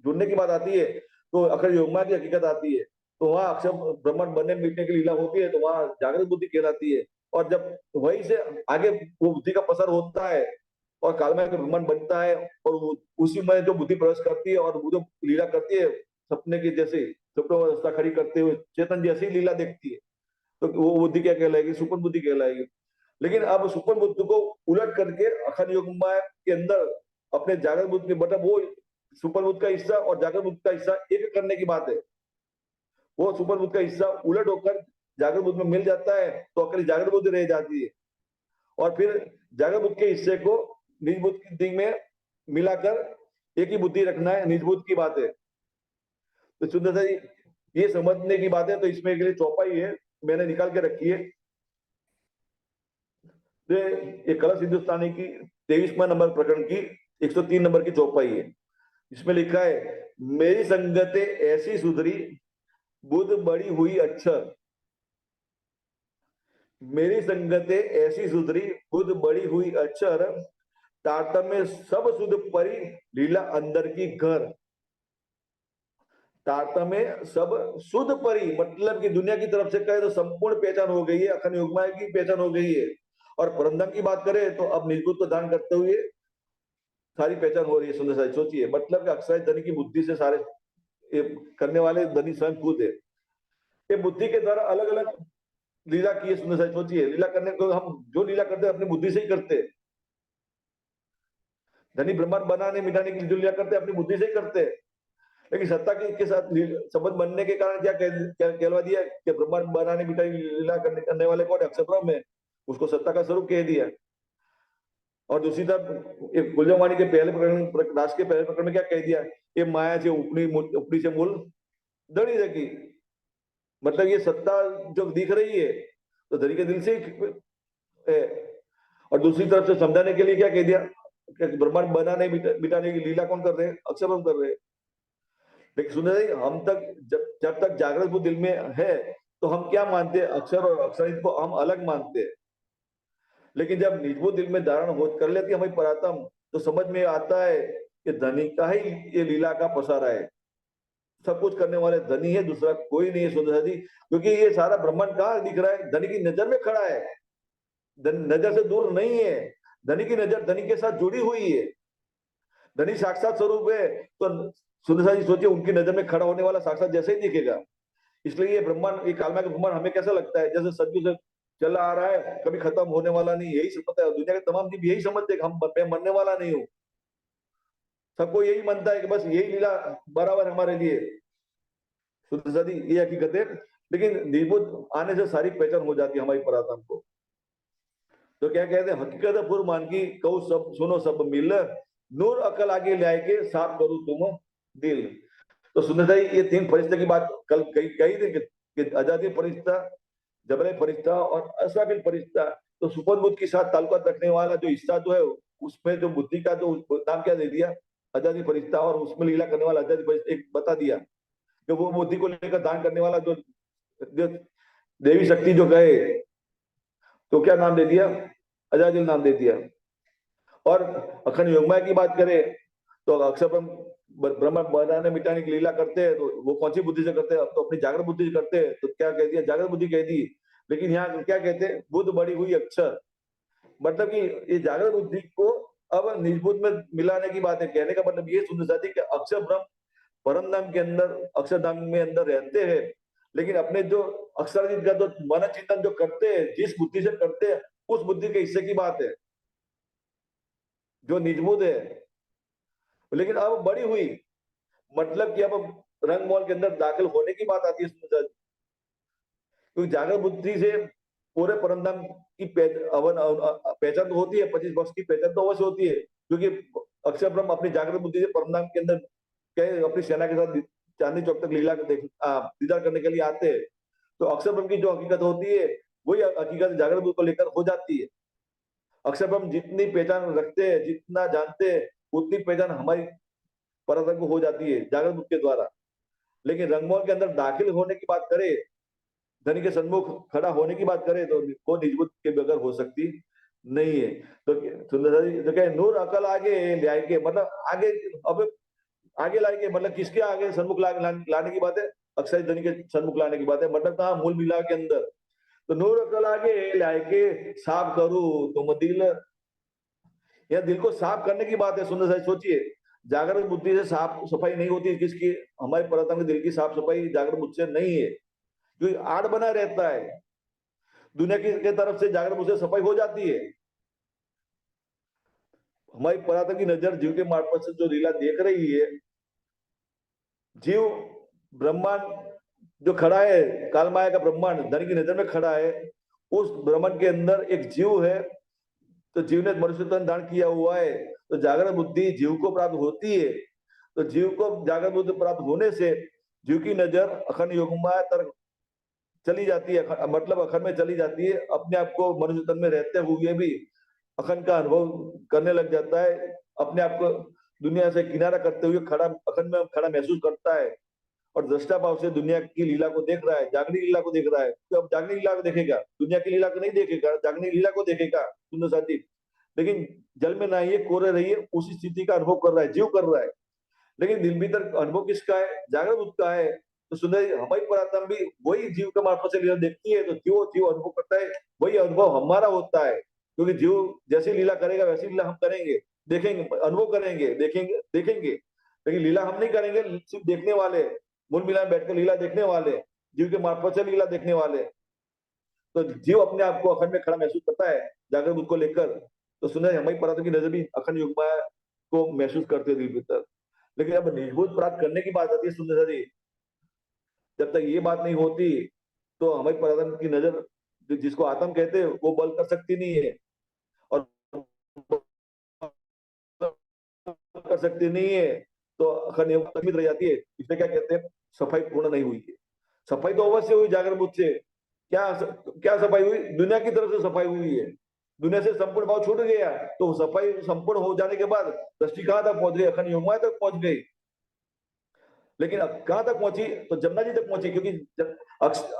जुड़ने की बात आती है तो अक्षर योगमा की हकीकत आती है। तो वहां अक्षर ब्रह्मांड बनने मिटने की लीला होती है, तो वहां जागृत बुद्धि कहलाती है। और जब वहीं से आगे वो बुद्धि का पसर होता है और कालमय का ब्रह्मांड बनता है, और उसी में जो बुद्धि प्रवेश करती है और वो जो लीला करती है सपने की जैसे, स्वप्न अवस्था खड़ी करते हुए चेतन जैसी लीला देखती है, तो वो बुद्धि क्या कहलाएगी, सुपन बुद्धि कहलाएगी। लेकिन अब सुपन बुद्धि को उलट करके अखंड योग के अंदर अपने जागृत बुद्धि के मतलब वो सुपर बुद्ध का हिस्सा और जागृत बुद्ध का हिस्सा एक करने की बात है। वो सुपर बुद्ध का हिस्सा उलट होकर जागृत बुद्ध में मिल जाता है तो अकेली जागृत बुद्धि रह जाती है। और फिर जागृत बुद्ध के हिस्से को निज बुद्ध की दिग में मिलाकर एक ही बुद्धि रखना है, निज बुद्ध की बात है। तो सुंदर सा ये समझने की बात है। तो इसमें के लिए चौपाई है, मैंने निकाल के रखी है। ये कलश हिंदुस्तानी की 23वां नंबर प्रकरण की 103 नंबर की चौपाई है। इसमें लिखा है, मेरी संगतें ऐसी सुधरी, बुद्ध बड़ी हुई अक्षर। मेरी संगतें ऐसी सुधरी, बुद्ध बड़ी हुई अक्षर। तारतम्य सब सुध परी, लीला अंदर की घर। तारतम्य सब सुध परी मतलब कि दुनिया की तरफ से कहे तो संपूर्ण पहचान हो गई है, अखंड युग्माया की पहचान हो गई है। और परमधाम की बात करें तो अब निजबुद्ध को दान करते हुए सारी पहचान हो रही है। सुंदर साहब सोचिए, मतलब कि अक्षय धनी की बुद्धि से सारे ये करने वाले धनी स्वयं खुद है। ये बुद्धि के द्वारा अलग अलग लीला की है। सुंदर साहब सोचिए, लीला करने को हम जो लीला करते हैं अपनी बुद्धि से ही करते हैं। धनी ब्रह्मांड बनाने मिटाने की जो लीला करते हैं अपनी बुद्धि से ही करते हैं। लेकिन सत्ता के साथ संबंध बनने के कारण क्या कहलवा दिया कि ब्रह्मांड बनाने मिटाने की लीला करने वाले कौन है, अक्षर ब्रह्म है। उसको सत्ता का स्वरूप कह दिया। और दूसरी तरफ गुलजवाणी के पहले प्रकरण, प्रकाश के पहले प्रकरण में क्या कह दिया, ये माया से उपनी उपनी से मूल दड़ी रखी। मतलब ये सत्ता जो दिख रही है तो धनी के दिल से ही है। और दूसरी तरफ से समझाने के लिए क्या कह दिया कि ब्रह्मांड बनाने मिटाने की लीला कौन कर रहे हैं, अक्षर ब्रह्म कर रहे हैं। लेकिन सुने हम तक जब तक जागृत बुद्धि दिल में है तो हम क्या मानते हैं, अक्षर और अक्षरित को हम अलग मानते हैं। लेकिन जब निजबुद्ध दिल में धारण हो कर लेती है हमारी परात्म, तो समझ में आता है कि धनी का ही ये लीला का पसारा है। सब कुछ करने वाले धनी है, दूसरा कोई नहीं है सुंदर जी, क्योंकि ये सारा ब्रह्मांड कहाँ दिख रहा है? धनी की नजर में खड़ा है, नजर से दूर नहीं है। धनी की नजर धनी के साथ जुड़ी हुई है। धनी साक्षात स्वरूप है, तो सुंदर जी सोचिए, उनकी नजर में खड़ा होने वाला साक्षात जैसे ही दिखेगा। इसलिए ये ब्रह्मांड, ये कालमा का ब्रह्मांड हमें कैसा लगता है? जैसे सदियों से चला आ रहा है, कभी खत्म होने वाला नहीं, यही समझता है। दुनिया के तमाम जीव यही समझते हैं कि हम मैं मरने वाला नहीं हूँ। सबको यही मानता है कि बस यही लीला बराबर हमारे लिए। शुद्ध सदी ये हकीकत है। लेकिन निर्बुद्ध आने से सारी पहचान हो जाती है हमारी परात्म को। तो क्या कहते हैं? हकीकत है पुर मान की कहू सब सुनो सब मिल, नूर अकल आगे ले आए के साफ करूं तुम दिल। तो सुनते भाई, ये तीन फरिश्ते की बात कल कही कही थी कि आजादी फरिश्ता, जबरे फरिश्ता और असराफिल फरिश्ता। तो सुपन बुद्ध के साथ ताल्लुकात रखने वाला जो हिस्सा जो है, उसमें जो बुद्धि का जो नाम क्या दे दिया? आजादी फरिश्ता। और उसमें लीला करने वाला आजादी फरिश्ता एक बता दिया कि वो बुद्धि को लेकर दान करने वाला जो देवी शक्ति जो गए, तो क्या नाम दे दिया? अजादिल नाम दे दिया। और अखंड योगमाया की बात करें तो अक्षर ब्रह्म बनाने मिटाने की लीला करते हैं, तो वो कौन सी बुद्धि से करते हैं? अब तो अपनी जागृत बुद्धि से करते हैं। तो क्या कह दिया? जागृत बुद्धि कह दी। लेकिन यहाँ क्या कहते हैं? बुद्ध बड़ी हुई अक्षर। मतलब कि ये जागृत बुद्धि को अब निजबुद्ध में मिलाने की बात है। कहने का मतलब ये सुंदर साथी कि अक्षर ब्रह्म परम धाम के अंदर, अक्षरधाम में अंदर रहते हैं, लेकिन अपने जो अक्षर का जो मन चिंतन जो करते हैं, जिस बुद्धि से करते हैं, उस बुद्धि के हिस्से की बात है जो निजबुद्ध है। लेकिन अब बड़ी हुई, मतलब कि अब रंग मॉल के अंदर दाखिल होने की बात आती है। क्योंकि जागृत बुद्धि से पूरे परमधाम की पहचान तो होती है, 25 वर्ष की पहचान तो अवश्य होती है, क्योंकि अक्षर ब्रह्म अपनी जागृत बुद्धि से परमधाम के अंदर कई अपनी सेना के साथ चांदनी चौक तक लीला दीदार करने के लिए आते हैं। तो अक्षर ब्रह्म की जो हकीकत होती है, वही हकीकत जागृत बुद्धि को लेकर हो जाती है। अक्षर ब्रह्म जितनी पहचान रखते हैं, जितना जानते हैं, उतनी पहचान हमारी परतंत्र को हो जाती है जागृत बुद्धि के द्वारा। लेकिन रंगमोहन के अंदर दाखिल होने की बात करें, धनी के सन्मुख खड़ा होने की बात करें, तो वो निजबुद्ध के बगैर हो सकती नहीं है। तो सुंदर जी तो क्या नूर अकल आगे ले आएंगे, मतलब आगे, अब आगे लाएंगे मतलब किसके आगे सन्मुख लाने की बात है? अक्षय धनी के सन्मुख लाने की बात है। मतलब कहा? मूल मिला के अंदर। तो नूर अकल आगे लाए के साफ करूं तुम दिल। यह दिल को साफ करने की बात है। सुंदर साहब सोचिए, जागृत बुद्धि से साफ सफाई नहीं होती किसकी? हमारे परतंत्र दिल की साफ सफाई जागृत बुद्धि से नहीं है, क्योंकि आड़ बना रहता है। दुनिया की के तरफ से जागृत बुद्धि से सफाई हो जाती है। हमारी परातन की नजर जीव के मार्फत से जो लीला देख रही है, जीव ब्रह्मांड जो खड़ा है, काल माया का ब्रह्मांड धन की नजर में खड़ा है, उस ब्रह्मांड के अंदर एक जीव है। तो जीव ने मनुष्य तन धारण किया हुआ है, तो जागृत बुद्धि जीव को प्राप्त होती है। तो जीव को जागृत बुद्धि प्राप्त होने से जीव की नजर अखंड योगमाया तरफ चली जाती है, मतलब अखंड में चली जाती है। अपने आप को मनुष्य तन में रहते हुए भी अखंड का अनुभव करने लग जाता है। अपने आप को दुनिया से किनारा करते हुए खड़ा, अखंड में खड़ा महसूस करता है। और दृष्टा भाव से दुनिया की लीला को देख रहा है, जागनी लीला को देख रहा है। तो अब जागनी लीला को देखेगा, दुनिया की लीला को नहीं देखेगा, जागनी लीला को देखेगा सुंदर साथी। लेकिन जल में ना ये कोरे रही है, उसी स्थिति का अनुभव कर रहा है, जीव कर रहा है। लेकिन दिल भीतर अनुभव किसका है? जागृत बुद्ध का है। तो सुंदर हमारी परात्मा भी वही जीव का मार्फत से लीला देखती है, तो जो जीव अनुभव करता है वही अनुभव हमारा होता है। क्योंकि जीव जैसी लीला करेगा वैसी लीला हम करेंगे, देखेंगे, अनुभव करेंगे, देखेंगे देखेंगे। लेकिन लीला हम नहीं करेंगे, सिर्फ देखने वाले, मूल मिला में बैठकर लीला देखने वाले, जीव के मार्फत से लीला देखने वाले। तो जीव अपने आप को अखंड में खड़ा महसूस करता है जागृत बुद्ध को लेकर। तो सुना हमारी परात्मा की नजर भी अखंड युग को महसूस करते हैं दिल भीतर। लेकिन अब निजबोध प्राप्त करने की बात आती है सुंदर जी, जब तक ये बात नहीं होती, तो हमारी पराधन की नजर जिसको आत्म कहते हैं वो बल कर सकती नहीं है। और कर सकती नहीं है तो अखंड रह जाती है। इसलिए क्या कहते हैं? सफाई पूर्ण नहीं हुई है। सफाई तो अवश्य हुई जागृत बुद्ध से। क्या क्या सफाई हुई? दुनिया की तरफ से सफाई हुई है। दुनिया से संपूर्ण भाव छूट गया, तो सफाई संपूर्ण हो जाने के बाद दृष्टि कहां तक पहुंच गई? अखंड योगमाया तक पहुंच गई। लेकिन अब कहां तक पहुंची? तो जमुना जी तक पहुंची, क्योंकि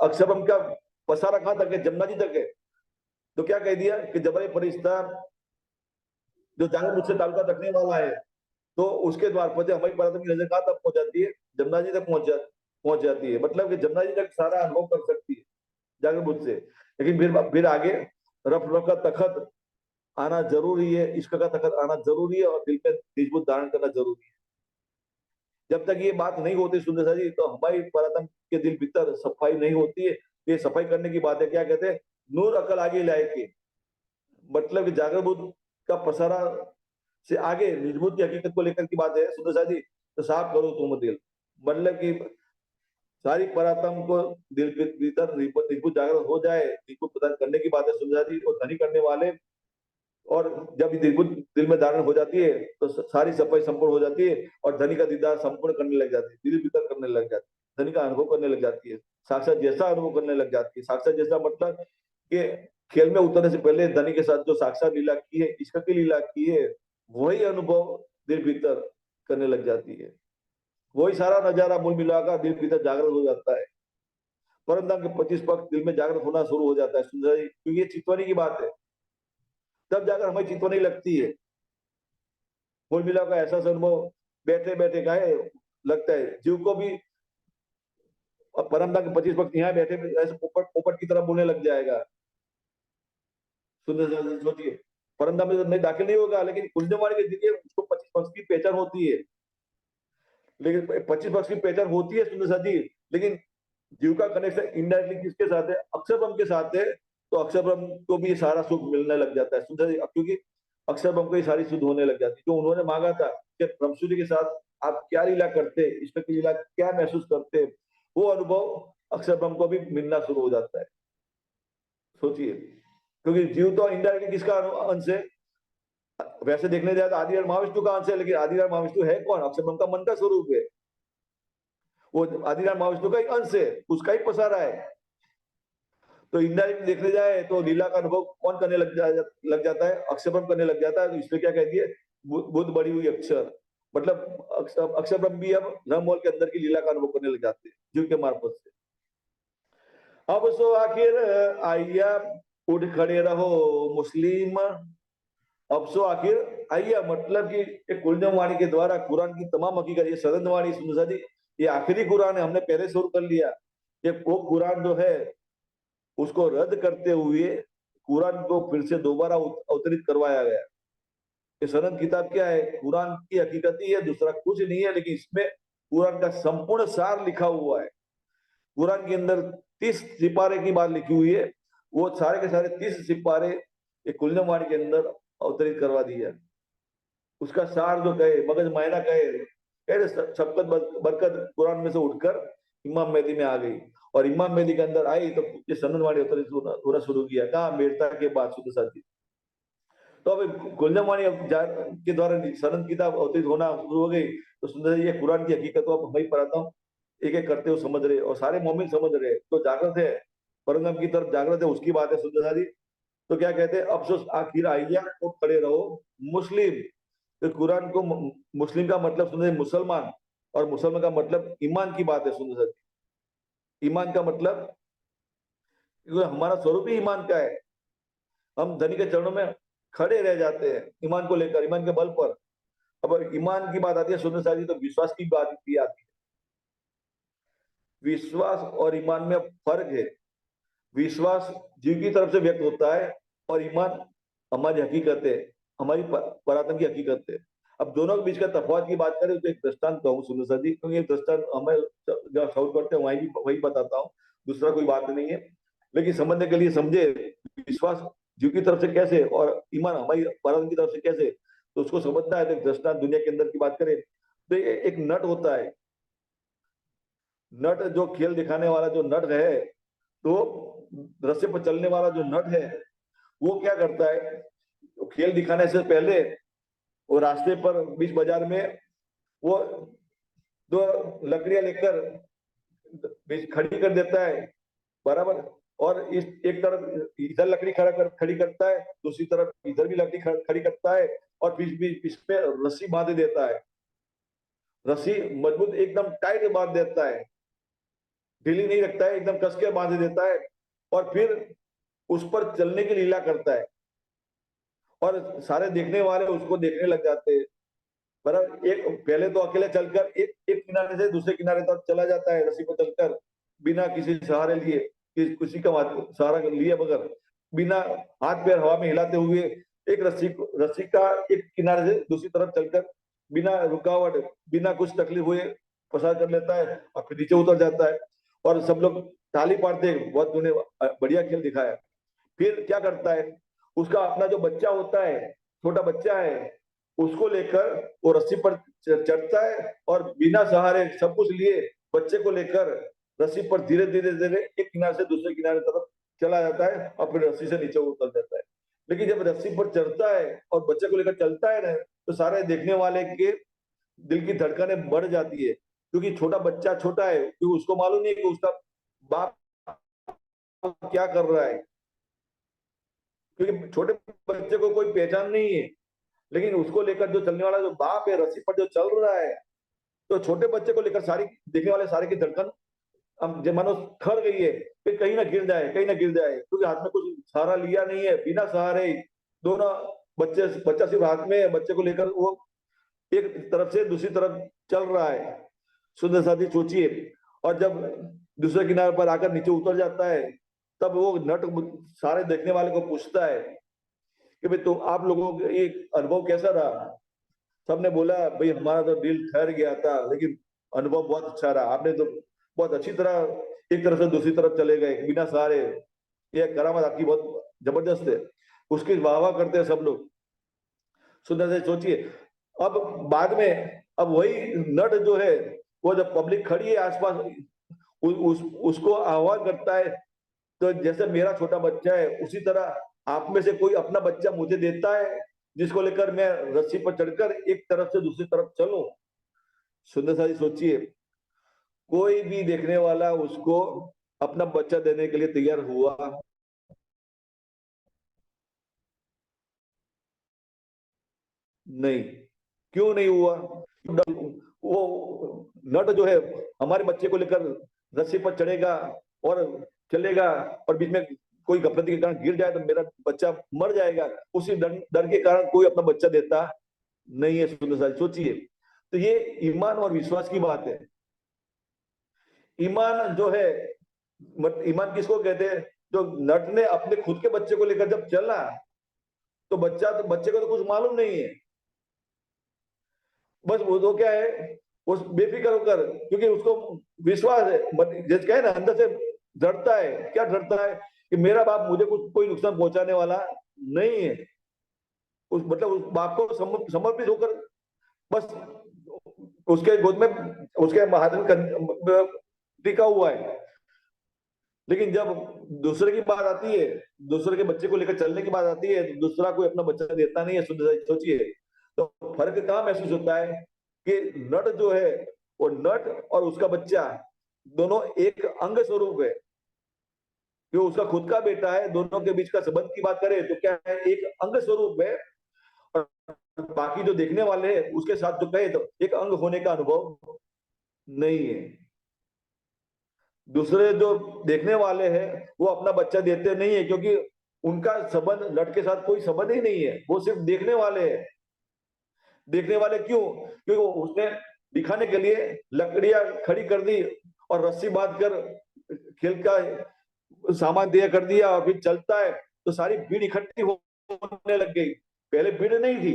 अक्षरम का पसारा कहां तक है? जमुना जी तक है। तो क्या कह दिया कि जबरे फरिश्ता जो जागृत मुझसे ताल्लुकात रखने वाला है, तो उसके द्वार पर हमारी परातम की नजर कहाँ तक पहुंच जाती है, जमुना जी तक पहुंच जाती है। मतलब कि जमुना जी तक सारा अनुभव कर सकती है जागृत बुद्ध से। लेकिन फिर आगे रफ रफ का तखत आना जरूरी है, इश्क का तखत आना जरूरी है, और दिल में निज बुद्ध धारण करना जरूरी है। जब तक ये बात नहीं होती सुंदर सा जी, तो हमारी परातम के दिल भीतर सफाई नहीं होती है। ये सफाई करने की बात है, क्या कहते हैं, नूर अकल आगे लाए के, मतलब कि जागृत बुद्ध का पसारा से आगे निजबूत की हकीकत को लेकर की बात है सुंदर सा जी। तो साफ करो तुम दिल, मतलब कि सारी परातम को दिल भीतर निजबूत जागृत हो जाए, निजबूत प्रदान करने की बात है सुंदर सा जी। और धनी करने वाले, और जब दिलबुद्ध दिल में धारण हो जाती है तो सारी सफाई संपूर्ण हो जाती है, और धनी का दीदार संपूर्ण करने लग जाती है, दिल भीतर करने लग जाती है, धनी का अनुभव करने लग जाती है, साक्षात जैसा अनुभव करने लग जाती है। साक्षात जैसा मतलब कि खेल में उतरने से पहले धनी के साथ जो साक्षात लीला की है, इश्क की लीला की है, वही अनुभव दिल भीतर करने लग जाती है। वही सारा नजारा मूल मिलाकर दिल भीतर जागृत हो जाता है। परम धाम के 25 पक्ष दिल में जागृत होना शुरू हो जाता है सुंदर जी, क्योंकि ये चितवनी की बात है। तब जाकर हमें चितवनी लगती है। कुल मिला का ऐसा अनुभव बैठे बैठे का है, लगता है जीव को भी। और परमदा के 25 भक्त यहाँ बैठे ऐसे पोपट पोपट की तरह बोलने लग जाएगा। सुंदर सोचिए, परमदा में नहीं दाखिल नहीं होगा, लेकिन कुंजवाणी के जरिए उसको 25 भक्त की पहचान होती है। लेकिन 25 भक्त की पहचान होती है सुंदर साथी, लेकिन जीव का कनेक्शन इनडायरेक्टली किसके साथ है, अक्षर ब्रह्म के साथ है। तो अक्षर ब्रह्म को भी सारा सुख मिलने लग जाता है सुंदर, क्योंकि अक्षर ब्रह्म को ही सारी सुध होने लग जाती है। जो उन्होंने मांगा था कि ब्रह्मसूर्य के साथ आप क्या लीला करते, ईश्वर की लीला क्या महसूस करते, वो अनुभव अक्षर ब्रह्म को भी मिलना शुरू हो जाता है। सोचिए, क्योंकि जीव तो इनडायरेक्टली किसका अंश है, वैसे देखने जाए तो आदिनारायण महाविष्णु का अंश है, लेकिन आदिनारायण महाविष्णु है कौन, अक्षर ब्रह्म का मन का स्वरूप है। वो आदिनारायण महाविष्णु का ही अंश है, उसका ही पसारा है। तो इनडायरेक्ट देखने जाए तो लीला का अनुभव कौन करने लग जाता है, अक्षर ब्रह्म करने लग जाता है। तो इसलिए क्या कहती है, बुद्ध बड़ी हुई अक्षर, मतलब अक्षर ब्रह्म भी अब ब्रह्ममोल के अंदर की लीला का अनुभव करने लग जाते हैं जीव के मार्फत से। अब सो आखिर आइया उठ खड़े रहो मुस्लिम। अब सो आखिर आइया मतलब कि एक कुलजम वाणी के द्वारा कुरान की तमाम हकीकत, ये सदन वाणी सुन दी, ये आखिरी कुरान है, हमने पहले शुरू कर लिया। ये वो कुरान जो है उसको रद्द करते हुए कुरान को फिर से दोबारा अवतरित करवाया गया। ये सनद किताब क्या है, कुरान की हकीकत ही है, दूसरा कुछ नहीं है। लेकिन इसमें कुरान का संपूर्ण सार लिखा हुआ है। कुरान के अंदर 30 सिपारे की बात लिखी हुई है, वो सारे के सारे 30 सिपारे ये कुलजम वाणी के अंदर अवतरित करवा दिया। उसका सार जो कहे, मगज मायना कहे शबकत बरकत कुरान में से उठकर इमाम मेहदी में आ गई, और इमाम मेहदी के अंदर आई तो ये सनद वाणी अवतरित होना शुरू किया। कहा, मेरता के बाद शुद्ध साथी। तो अब गुलजम वाणी के द्वारा सनद किताब अवतरित होना शुरू हो गई। तो सुंदर ये कुरान की हकीकत को अब मैं पढ़ाता हूँ, एक एक करते हुए समझ रहे, और सारे मोमिन समझ रहे, तो जागृत है, परंगम की तरफ जागृत है, उसकी बात है सुंदर जी। तो क्या कहते हैं, अफसोस आखिर आइया तो खड़े रहो मुस्लिम। तो कुरान को मुस्लिम का मतलब सुंदर मुसलमान, और मुसलमान का मतलब ईमान की बात है सुंदर जी। ईमान का मतलब हमारा स्वरूप ही ईमान का है। हम धनी के चरणों में खड़े रह जाते हैं ईमान को लेकर, ईमान के बल पर। अब ईमान की बात आती है सुंदर साहब जी, तो विश्वास की बात भी आती है। विश्वास और ईमान में फर्क है। विश्वास जीव की तरफ से व्यक्त होता है, और ईमान हमारी हकीकत है, हमारी परातन की हकीकत है। अब दोनों के बीच का तफावत की बात करें तो एक दृष्टांत कहूँ सुंदर साहब जी, क्योंकि दृष्टांत हमें जहाँ शौर करते हैं वहीं भी वही बताता हूँ, दूसरा कोई बात नहीं है। लेकिन समझने के लिए समझे, विश्वास जीव की तरफ से कैसे और ईमान हमारी परातन की तरफ से कैसे, तो उसको समझना है। तो एक दृष्टांत दुनिया के अंदर की बात करें तो एक नट होता है। नट जो खेल दिखाने वाला जो नट है, तो रस्से पर चलने वाला जो नट है, वो क्या करता है, तो खेल दिखाने से पहले वो रास्ते पर बीच बाजार में वो दो लकड़ियां लेकर खड़ी कर देता है, बराबर। और इस एक तरफ इधर लकड़ी खड़ी करता है, दूसरी तरफ इधर भी लकड़ी खड़ी करता है, और बीच बीच बीच में रस्सी बांध देता है। रस्सी मजबूत एकदम टाइट बांध देता है, ढीली नहीं रखता है, एकदम कस के बांध देता है। और फिर उस पर चलने की लीला करता है, और सारे देखने वाले उसको देखने लग जाते हैं, बराबर। एक पहले तो अकेले चलकर एक एक किनारे से दूसरे किनारे तक चला जाता है रस्सी पर चलकर, बिना किसी सहारे लिए, किसी का सहारा लिए बगैर, बिना हाथ पैर हवा में हिलाते हुए एक रस्सी का एक किनारे से दूसरी तरफ चलकर बिना रुकावट, बिना कुछ तकलीफ हुए पसार कर लेता है और फिर नीचे उतर जाता है। और सब लोग ताली पाड़ते हैं, बहुत तूने बढ़िया खेल दिखाया। फिर क्या करता है, उसका अपना जो बच्चा होता है, छोटा बच्चा है, उसको लेकर वो रस्सी पर चढ़ता है और बिना सहारे सब कुछ लिए बच्चे को लेकर रस्सी पर धीरे धीरे धीरे एक किनारे से दूसरे किनारे तरफ चला जाता है और फिर रस्सी से नीचे उतर जाता है। लेकिन जब रस्सी पर चढ़ता है और बच्चे को लेकर चलता है ना, तो सारे देखने वाले के दिल की धड़कनें बढ़ जाती है, क्योंकि छोटा बच्चा छोटा है, क्योंकि उसको मालूम नहीं कि उसका बाप क्या कर रहा है, क्योंकि छोटे बच्चे को कोई पहचान नहीं है। लेकिन उसको लेकर जो चलने वाला जो बाप है, रस्सी पर जो चल रहा है, तो छोटे बच्चे को लेकर सारी देखने वाले सारे की धड़कन अब जब मानो खड़ गई है, फिर कहीं ना गिर जाए, कहीं ना गिर जाए, क्योंकि हाथ में कुछ सहारा लिया नहीं है, बिना सहारे दोनों बच्चा सिर्फ हाथ में है, बच्चे को लेकर वो एक तरफ से दूसरी तरफ चल रहा है। सुंदर साथी सोचिए। और जब दूसरे किनारे पर आकर नीचे उतर जाता है, तब वो नट सारे देखने वाले को पूछता है कि भाई तो आप लोगों का ये अनुभव कैसा रहा। सबने बोला भाई हमारा तो दिल ठहर गया था, लेकिन अनुभव बहुत अच्छा रहा, आपने तो बहुत अच्छी तरह एक तरफ से दूसरी तरफ चले गए बिना सहारे, ये करामत आपकी बहुत जबरदस्त है। उसकी वाह वाह करते हैं सब लोग। सुंदर से सोचिए। अब बाद में अब वही नट जो है, वो जब पब्लिक खड़ी है आसपास, उसको आह्वान करता है, तो जैसे मेरा छोटा बच्चा है उसी तरह आप में से कोई अपना बच्चा मुझे देता है, जिसको लेकर मैं रस्सी पर चढ़कर एक तरफ से दूसरी तरफ चलूं। सुंदर साजी सोचिए, कोई भी देखने वाला उसको अपना बच्चा देने के लिए तैयार हुआ नहीं। क्यों नहीं हुआ? वो नट जो है हमारे बच्चे को लेकर रस्सी पर चढ़ेगा और चलेगा, और बीच में कोई गलती के कारण गिर जाए तो मेरा बच्चा मर जाएगा, उसी डर के कारण कोई अपना बच्चा देता नहीं है। सुंदर साहब सोचिए। तो ये ईमान और विश्वास की बात है। ईमान जो है, ईमान किसको कहते हैं? जो नट ने अपने खुद के बच्चे को लेकर जब चला, तो बच्चे को तो कुछ मालूम नहीं है, बस वो तो क्या है, उस बेफिक्र होकर, क्योंकि उसको विश्वास है, जैसे कहे ना अंदर से डरता है। क्या डरता है? कि मेरा बाप मुझे कुछ कोई नुकसान पहुंचाने वाला नहीं है। उस मतलब उस बाप को समर्पित होकर बस उसके गोद में, उसके हाथ में टिका हुआ है। लेकिन जब दूसरे की बात आती है, दूसरे के बच्चे को लेकर चलने की बात आती है, तो दूसरा कोई अपना बच्चा देता नहीं है। सोचिए, तो फर्क कहाँ महसूस होता है कि नट जो है, वो नट और उसका बच्चा दोनों एक अंग स्वरूप है, जो उसका खुद का बेटा है। दोनों के बीच का संबंध की बात करें तो क्या है, एक अंग स्वरूप है। और बाकी जो देखने वाले हैं उसके साथ जो कहे तो एक अंग होने का अनुभव नहीं है। दूसरे जो देखने वाले हैं वो अपना बच्चा देते नहीं है, क्योंकि उनका संबंध नट के साथ कोई संबंध ही नहीं है, वो सिर्फ देखने वाले हैं। देखने वाले क्यों? क्योंकि उसने दिखाने के लिए लकड़ियां खड़ी कर दी और रस्सी बांध कर खेल का सामान दिया कर दिया, और फिर चलता है तो सारी भीड़ इकट्ठी होने लग गई। पहले भीड़ नहीं थी,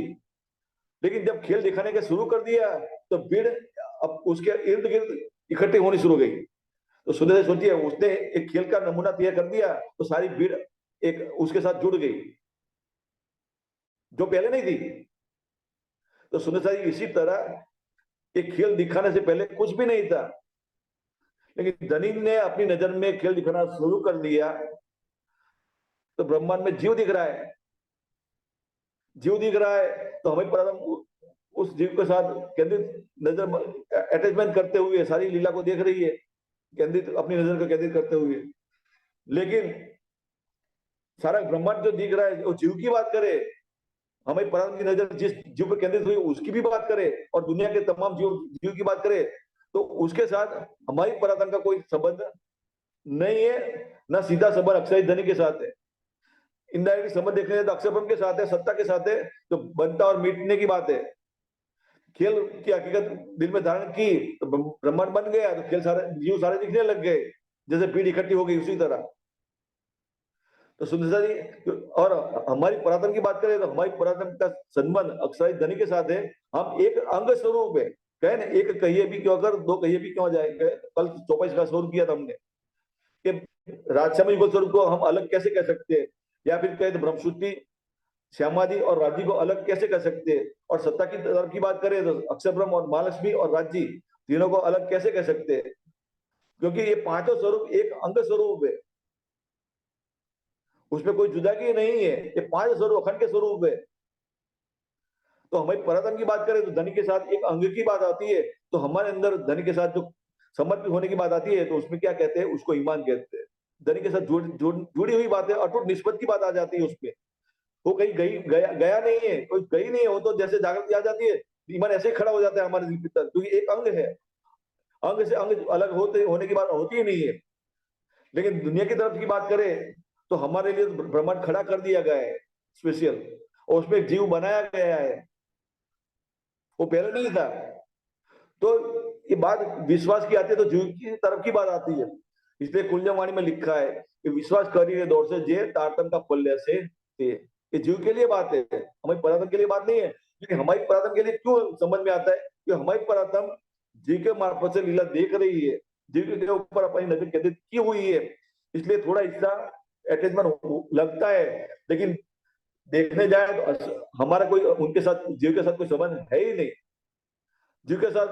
लेकिन जब खेल दिखाने का शुरू कर दिया तो भीड़ अब उसके इर्द गिर्द इकट्ठी होनी शुरू हो गई। तो सुंदर से सोचिए, उसने एक खेल का नमूना तैयार कर दिया तो सारी भीड़ एक उसके साथ जुड़ गई, जो पहले नहीं थी। तो सुंदर साहब इसी तरह एक खेल दिखाने से पहले कुछ भी नहीं था, लेकिन धनी ने अपनी नजर में खेल दिखाना शुरू कर दिया, तो ब्रह्मांड में जीव दिख रहा है। जीव दिख रहा है तो हमें प्रारंभ उस जीव के साथ केंद्रित नजर अटैचमेंट करते हुए सारी लीला को देख रही है, केंद्रित अपनी नजर को केंद्रित करते हुए। लेकिन सारा ब्रह्मांड जो दिख रहा है, वो जीव की बात करे, हमें प्रारंभ की नजर जिस जीव पर केंद्रित हुई उसकी भी बात करे, और दुनिया के तमाम जीव जीव की बात करे, तो उसके साथ हमारी परातन का कोई संबंध नहीं है। ना सीधा संबंध अक्षय धनी के साथ है, इनडायरेक्ट संबंध देखने तो अक्षय ब्रह्म के साथ है, सत्ता के साथ है, तो बनता और मिटने की बात है। खेल की हकीकत दिल में धारण की तो ब्रह्मांड बन गया, तो खेल सारे जीव सारे दिखने लग गए, जैसे भीड़ इकट्ठी हो गई उसी तरह। तो सुंदरता जी, और हमारी पुरातन की बात करें तो हमारी पुरातन का संबंध अक्षय ध्वनि के साथ है। हम एक अंग स्वरूप है, कहे ना, एक कहिए भी क्यों अगर दो कहिए भी क्यों जाए। कल चौपाई का स्वरूप किया था हमने कि राजश्याम युगल स्वरूप को हम अलग कैसे कह सकते हैं, या फिर कहे तो ब्रह्मश्रुति श्यामादि और राज्य को अलग कैसे कर सकते हैं। और सत्ता की तरफ की बात करें तो अक्षर ब्रह्म और महालक्ष्मी और राज्य तीनों को अलग कैसे कह सकते हैं, क्योंकि ये पांचों स्वरूप एक अंग स्वरूप है, उसमें कोई जुदागी नहीं है, ये पांच स्वरूप अखंड के स्वरूप है। तो हमारी पुरातन की बात करें तो धन के साथ एक अंग की बात आती है, तो हमारे अंदर धन के साथ जो समर्पित होने की बात आती है तो उसमें क्या कहते हैं, उसको ईमान कहते हैं। धन के साथ जुड़ी हुई बातें अटूट निस्बत की बात आ जाती है उसमें। वो कहीं गया नहीं है, कोई गई नहीं है, वो तो जैसे जागृति आ जाती है, ईमान ऐसे ही खड़ा हो जाता है हमारे दिल के भीतर, क्योंकि एक अंग है। अंग से अंग अलग होने की बात होती ही नहीं है। लेकिन दुनिया की तरफ की बात करें तो हमारे लिए तो ब्रह्मांड खड़ा कर दिया गया है स्पेशल, और उसमें एक जीव बनाया गया है, वो पहले नहीं था। तो ये बात विश्वास की आती है तो जीव की तरफ की बात आती है। इसलिए कुंजवाणी में लिखा है कि विश्वास करिए दौड़ से जे तारतम का फल से ते। ये जीव के लिए बात है, हमारी पराक्रम के लिए बात नहीं है। लेकिन हमारी पराक्रम के लिए क्यों समझ में आता है कि हमारी पराक्रम जीव के मार्फत से लीला देख रही है, जीव के ऊपर अपनी नजर केंद्रित की हुई है, इसलिए थोड़ा हिस्सा अटैचमेंट लगता है। लेकिन देखने जाए तो हमारा कोई उनके साथ जीव के साथ कोई संबंध है ही नहीं। जीव के साथ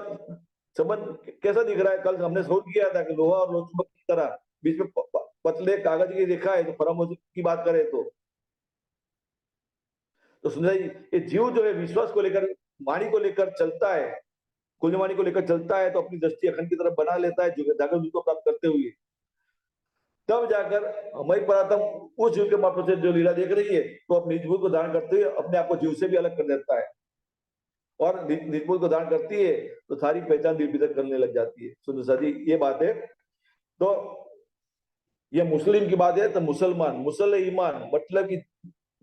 संबंध कैसा दिख रहा है, कल हमने सोच किया था कि लोहा और लोचुंबक की तरह बीच में पतले कागज की रेखा है, तो परम की बात करें तो सुंदर जी, ये जीव जो है विश्वास को लेकर, वाणी को लेकर चलता है, कुंजवाणी को लेकर चलता है, तो अपनी दृष्टि अखंड की तरफ बना लेता है जाकर उसको प्राप्त करते हुए। तब जाकर हमारी परात्म उस जीव के मार्फत से जो लीला देख रही है, तो अपने निज को दान करते हुए अपने आप को जीव से भी अलग कर देता है, और निज को दान करती है तो सारी पहचान दिल भीतर करने लग जाती है। सुंदर सा जी, ये बात है। तो ये मुस्लिम की बात है, तो मुसलमान मुसल ईमान मतलब कि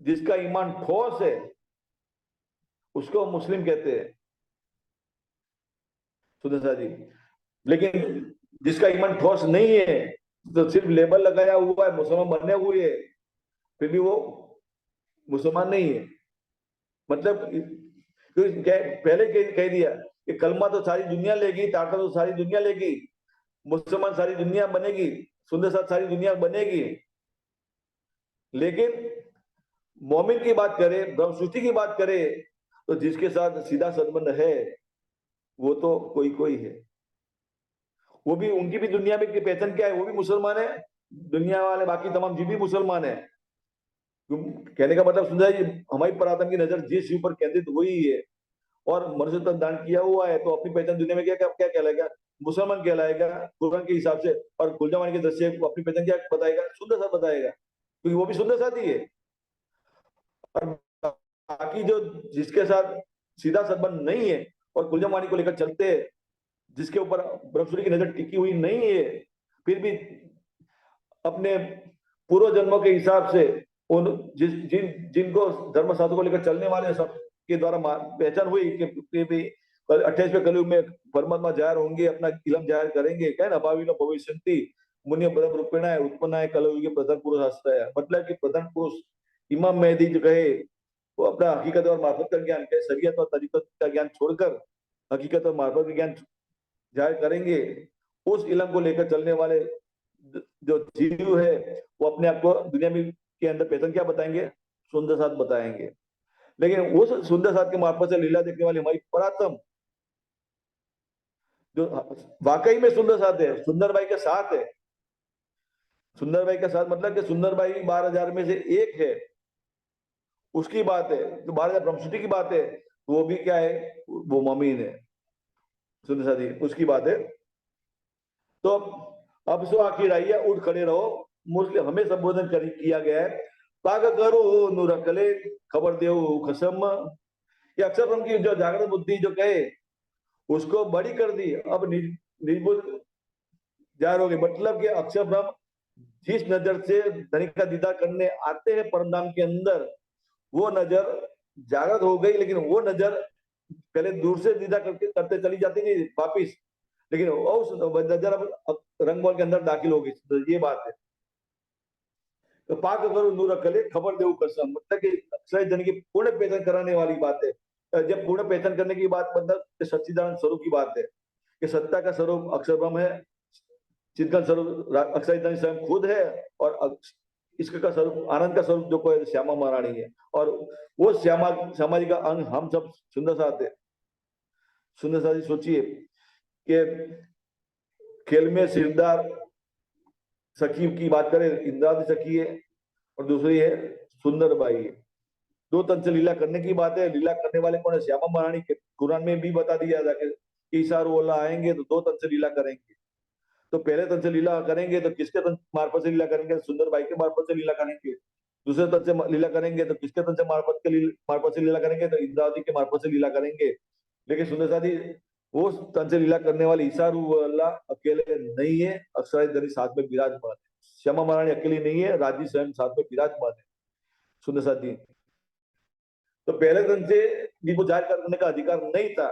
जिसका ईमान ठोस है उसको मुस्लिम कहते हैं, सुदर्शन जी। लेकिन जिसका ईमान ठोस नहीं है, तो सिर्फ लेबल लगाया हुआ है, मुसलमान बने हुए है, फिर भी वो मुसलमान नहीं है। मतलब पहले कह दिया कि कलमा तो सारी दुनिया लेगी, टाटा तो सारी दुनिया लेगी, मुसलमान सारी दुनिया बनेगी, सुंदर साथ सारी दुनिया बनेगी। लेकिन मोमिन की बात करें, ब्रह्म सृष्टि की बात करें, तो जिसके साथ सीधा संबंध है वो तो कोई कोई है। वो भी, उनकी भी दुनिया में की पहचान क्या है, वो भी मुसलमान है, दुनिया वाले बाकी तमाम जीव भी मुसलमान है। कहने का मतलब सुंदर जी, हमारी परात्म की नजर जिस जीव पर केंद्रित हुई है और मनुष्य तन दान किया हुआ है, तो अपनी पहचान दुनिया में क्या क्या क्या कहलाएगा, मुसलमान कहलाएगा कुरान के हिसाब से। और कुलजमान के दृष्टि से अपनी पहचान क्या बताएगा, सुंदर साथ बताएगा, क्योंकि वो भी सुंदर साथ ही है। और बाकी जो जिसके साथ सीधा संबंध नहीं है और कुलजमानी को लेकर चलते हैं, जिसके ऊपर ब्रह्मसूरी की नजर टिकी हुई नहीं है, फिर भी अपने पूर्व जन्मों के हिसाब से उन जिनको धर्मशास्त्र को लेकर चलने वाले सब के द्वारा पहचान हुई कि भी 28वें कलयुग में परमात्मा जाहिर होंगे, अपना इलम जाहिर करेंगे, क्या ना भावी भविष्यंति मुनि परम रूपेण है उत्पन्न है कलयुग के प्रधान पुरुष आश्रय, मतलब कि प्रधान पुरुष इमाम मेहदी जो कहे वो अपना हकीकत और मार्फत का ज्ञान, कहे शरीयत और तरीकत का ज्ञान छोड़कर हकीकत और मार्फत का ज्ञान जाहिर करेंगे। उस इलम को लेकर चलने वाले जो जीव है वो अपने आप को दुनिया में के अंदर पहचान क्या बताएंगे, सुंदर साथ बताएंगे। लेकिन उस सुंदर साथ के मार्फत से लीला देखने वाली हमारी परात्म जो वाकई में सुंदर साथ है, सुंदर भाई के साथ है, सुंदर भाई के साथ मतलब कि सुंदर भाई 12,000 में से एक है, उसकी बात है। जो 12,000 ब्रह्मसुटी की बात है, वो भी क्या है, वो ममीन है, सुंदर साथी उसकी बात है। तो अब सो आखिर आइए, उठ खड़े रहो, मुस्लिम हमें संबोधन किया गया है। पाग करो नुरकले खबर दे खसम, ये अक्षर ब्रह्म की जो जागृत बुद्धि जो कहे उसको बड़ी कर दी, अब निर्बुद्ध जा रहोगे। मतलब कि अक्षर ब्रह्म जिस नजर से धनी का दीदार करने आते हैं परमधाम के अंदर, वो नजर जागृत हो गई, लेकिन वो नजर पहले दूर से दीदा करके करते चली जाती थी वापिस, लेकिन उस नजर अब रंग महल के अंदर दाखिल होगी, तो ये बात है। तो पाक करो नूर अकले खबर देव कसम, मतलब कि अक्षय धन की पूर्ण पहचान कराने वाली बात है। जब पूर्ण पहचान करने की बात, मतलब सच्चिदानंद स्वरूप की बात है कि सत्ता का स्वरूप अक्षर ब्रह्म है, चिंतन स्वरूप अक्षय धन स्वयं खुद है, और इसका का स्वरूप आनंद का स्वरूप जो कोई श्यामा महारानी है, और वो श्यामा श्यामा जी का अंग हम सब सुंदर साथ है। सुंदर साथ जी सोचिए कि खेल में सिरदार सखी की बात करें, इंद्रावती सखी है, और दूसरी है सुंदर बाई है। दो तन से लीला करने की बात है, लीला करने वाले कौन है? श्यामा महारानी के कुरान में भी बता दिया था कि ईसा रोला आएंगे तो दो तन से लीला करेंगे। तो पहले तन से लीला करेंगे तो किसके तन मार्फत से लीला करेंगे? सुंदर बाई के मार्फत से लीला करेंगे। दूसरे तन से लीला करेंगे तो किसके तन से मार्फत से लीला करेंगे? तो इंद्रावती के मार्फत से लीला करेंगे। लेकिन सुंदर साथी, वो तन से लीला करने वाली ईसा रूला अकेले नहीं है, अक्षय धनी साथ में विराजमान है। श्यामा महारानी अकेली नहीं है, राजी स्वयं साथ में विराजमान है। सुंदर साथी, तो पहले तन से जिनको जाहिर करने का अधिकार नहीं था,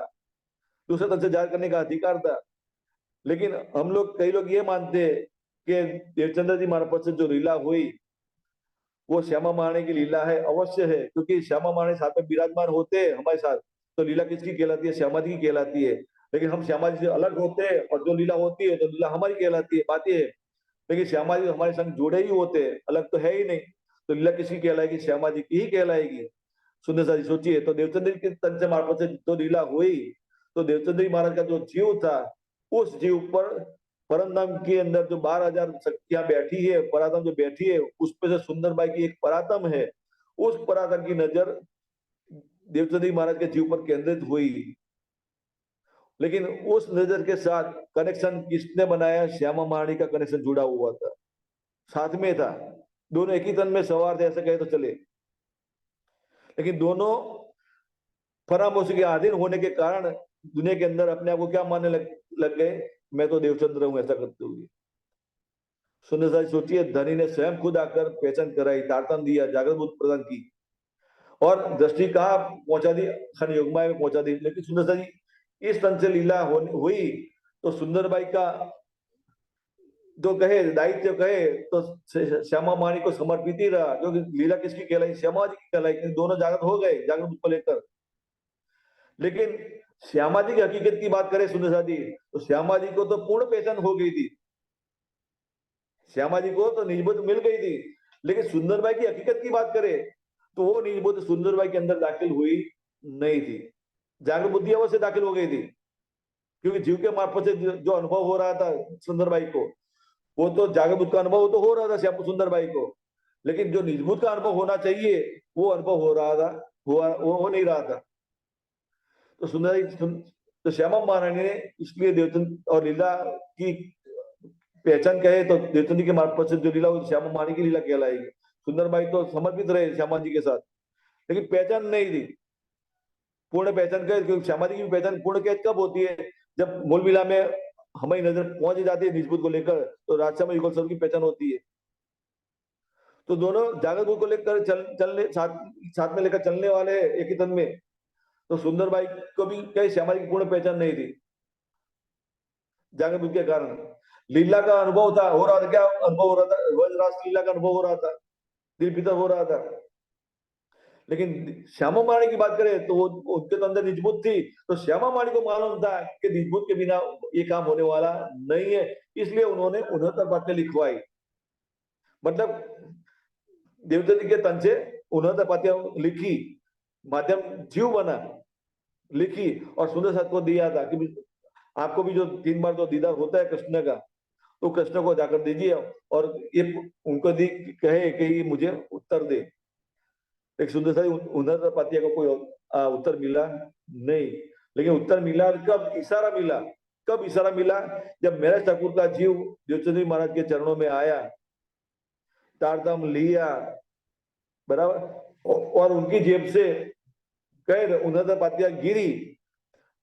दूसरे तन से जाहिर करने का अधिकार था। लेकिन हम लोग, कई लोग ये मानते हैं कि देवचंद्र जी मार्फत से जो लीला हुई वो श्यामा महारानी की लीला है। अवश्य है, क्योंकि श्यामा महारानी साथ में विराजमान होते हैं हमारे साथ, तो लीला किसकी कहलाती है? श्यामा जी की कहलाती है। लेकिन हम श्यामा जी से अलग होते हैं और जो लीला होती है तो लीला हमारी कहलाती है, बात ये है। लेकिन श्यामा जी हमारे संग जुड़े ही होते हैं, अलग तो है ही नहीं, तो लीला किसकी कहलाएगी? श्यामा जी की ही कहलाएगी। सुंदर सा जी सोचिए, तो देवचंद्र के तन से मार्फत से जो लीला हुई, तो देवचंद्र जी महाराज का जो जीव था, उस जीव पर परम धाम के अंदर जो 12,000 शक्तियां बैठी है, परातम जो बैठी है, उस पे से सुंदर बाई की एक परातम है। उस परातम की नजर देवचंद्र जी महाराज के जीव पर केंद्रित हुई। लेकिन उस नजर के साथ कनेक्शन किसने बनाया? श्यामा महारानी का कनेक्शन जुड़ा हुआ था, साथ में था, दोनों एक ही तन में सवार थे, ऐसे कहे तो चले। लेकिन दोनों परामर्श के अधीन होने के कारण दुनिया के अंदर अपने आप को क्या मानने लग गए? मैं तो देवचंद्र हूं, ऐसा करते हुए। सुंदर सा सोचिए, धनी ने स्वयं खुद आकर पहचान कराई, तारतम दिया, जागृत बुद्धि प्रदान की, और दृष्टि कहा पहुंचा दी? खंड योगमाया में पहुंचा दी। लेकिन सुंदर सा जी, इस तन से लीला हुई तो सुंदर बाई का जो कहे दायित्व कहे तो श्यामा महारानी को समर्पित ही रहा, क्योंकि लीला किसकी कहलाई? श्यामा जी की कहलाई। दोनों जागृत हो गए, जागृत बुद्धि को लेकर। लेकिन श्यामा जी की हकीकत की बात करें सुंदर सा जी, तो श्यामा जी को तो पूर्ण पहचान हो गई थी, श्यामा जी को तो निजबुद्धि मिल गई थी। लेकिन सुंदरबाई की हकीकत की बात करें तो वो निजबुद्धि सुंदरबाई के अंदर दाखिल हुई नहीं थी, जागृत बुद्धि अवश्य दाखिल हो गई थी। क्योंकि जीव के मार्फत से जो अनुभव हो रहा था सुंदरबाई को, वो तो जागृत बुद्धि का अनुभव तो हो रहा था श्याम सुंदरबाई को, लेकिन जो निजबुद्धि का अनुभव होना चाहिए वो अनुभव हो रहा था, वो हो नहीं रहा था। तो तो श्यामा महारानी ने इसलिए देवचंद और लीला की पहचान कहे तो देवचंद के मार्फत से जो लीला हुई श्यामा महारानी की लीला कहलाएगी। सुंदरबाई तो समर्पित रहे श्यामा जी के साथ, लेकिन पहचान नहीं थी, पूर्ण पहचान कहे। क्योंकि श्यामा जी की पहचान पूर्ण कैद कब होती है? जब मूल लीला में हमारी नजर पहुंच जाती है निजबुद्धि को लेकर, तो राजश्यामा युगल स्वरूप की पहचान होती है। तो दोनों जागृत बुद्धि को लेकर चलने साथ में लेकर चलने वाले एक ही तन में। तो सुंदरबाई को भी कहीं श्यामा जी की पूर्ण पहचान नहीं थी, जागृत बुद्धि के कारण। लीला का अनुभव था, हो रहा था, क्या अनुभव हो रहा था? वज्रराज लीला का अनुभव हो रहा था, दिल भीतर हो रहा था। लेकिन श्यामा महारानी की बात करें तो वो उनके तो अंदर निजबुद्धि थी, तो श्यामा महारानी को मालूम था कि निजबुद्धि के बिना ये काम होने वाला नहीं है, इसलिए उन्होंने 69 बातें लिखवाई। मतलब देवता जी के तन से 69 बातें लिखी, माध्यम जीव बना, लिखी, और सुंदर साथ को दिया था कि आपको भी जो 3 बार जो दीदार होता है कृष्ण का, तो कृष्ण को जाकर दीजिए, और ये उनको कहे कि ये मुझे उत्तर दे। एक सुंदर सा उन्नत पातिया को कोई उत्तर मिला नहीं। लेकिन उत्तर मिला कब? इशारा मिला। कब इशारा मिला? जब मेरा ठाकुर का जीव देवचंद्र महाराज के चरणों में आया, तारतम लिया, बराबर, और उनकी जेब से कह उन्नत पातिया गिरी,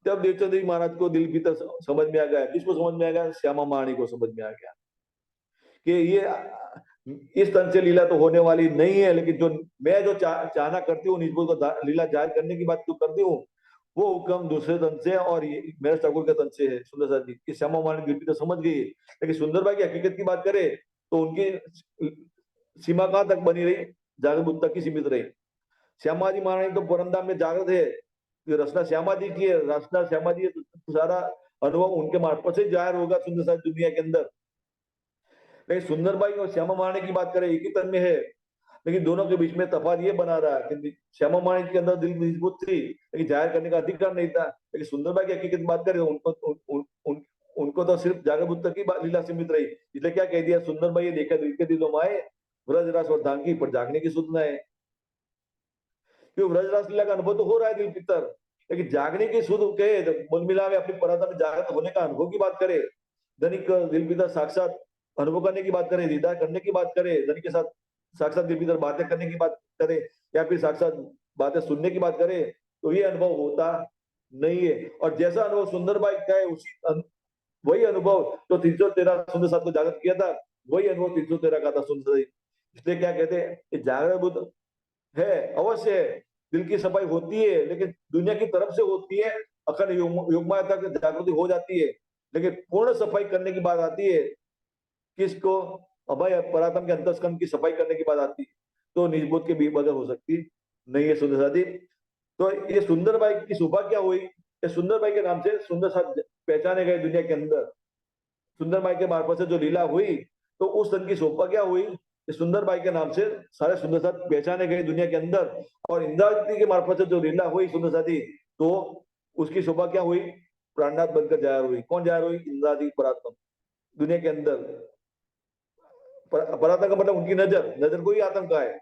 तब देवचंद्र महाराज को दिल भीतर समझ में आ गया। किसको समझ में आ गया? श्यामा महारानी को समझ में आ गया कि ये इस तन से लीला तो होने वाली नहीं है। लेकिन जो मैं जो चाहना करती हूँ निजबुद्धि को लीला जाहिर करने की बात जो करती हूँ, वो हुक्म दूसरे तन से और ये मेरे ठाकुर के तन से है सुंदर साथ जी कि श्यामा मानी गिरती तो समझ गई है, लेकिन सुंदर भाई की हकीकत की बात करें तो उनकी सीमा कहाँ तक बनी रही, जागृत बुद्ध तक की सीमित रही। श्यामा जी महारानी तो परमधाम में जागृत है, ये रचना श्यामा जी की है, रचना श्यामा जी है, तो सारा अनुभव उनके मार्फत से जाहिर होगा सुंदर साथ दुनिया के अंदर। लेकिन सुंदर भाई और श्यामा महारानी की बात करें एक ही तन में है, लेकिन दोनों के बीच में तफात ये बना रहा है कि श्यामा माणिक के अंदर दिल मजबूत थी लेकिन जाहिर करने का अधिकार नहीं था। लेकिन सुंदर भाई की हकीकत बात करें उनको उनको तो सिर्फ जागृत बुद्ध की लीला सीमित रही। इसलिए क्या कह दिया सुंदर भाई, ये देखा दिल के दिलों माए व्रज रस और धांगी पर जागने की सुध न है। क्यों व्रज रस लीला का अनुभव तो हो रहा है दिल भीतर, लेकिन जागने की सुध कहे तो मन मिला में अपनी पराता में जागृत होने का अनुभव की बात करे, धनिक दिल भीतर साक्षात अनुभव करने की बात करें, दीदार करने की बात करें, धनिक के साथ साक्षात दिल भीतर बातें करने की बात करें, या फिर साक्षात बातें सुनने की बात करें, तो ये अनुभव होता नहीं है। और जैसा अनुभव सुंदर भाई का है उसी वही अनुभव जो 313 सुंदर साथ को जागृत किया था, वही अनुभव 313 का था सुंदर। इसलिए क्या कहते हैं कि जागृत बुद्ध है, अवश्य है, दिल की सफाई होती है लेकिन दुनिया की तरफ से होती है, अखंड युग्मा तक जागृति हो जाती है, लेकिन पूर्ण सफाई करने की बात आती है किसको, अभय परात्म के अंतस्कंद की सफाई करने की बात आती है, तो निजबोध के भी बदल हो सकती नहीं है सुंदर साथी। तो ये सुंदर भाई की शोभा क्या हुई, ये सुंदर भाई के नाम से सुंदर साथ पहचाने गए दुनिया के अंदर, सुंदर भाई के मार्फत से जो लीला हुई तो उस सन की शोभा क्या हुई, सुंदर भाई के नाम से सारे सुंदर साथ पहचाने गए दुनिया के अंदर। और इंद्रावती के मार्फत से जो लीला हुई सुंदर साथी, तो उसकी शोभा क्या हुई, प्राणनाथ बनकर जाहिर हुई। कौन जाहिर हुई, इंद्रादी परात्म दुनिया के अंदर। परात्म का मतलब उनकी नजर, नजर को ही आतंक का है।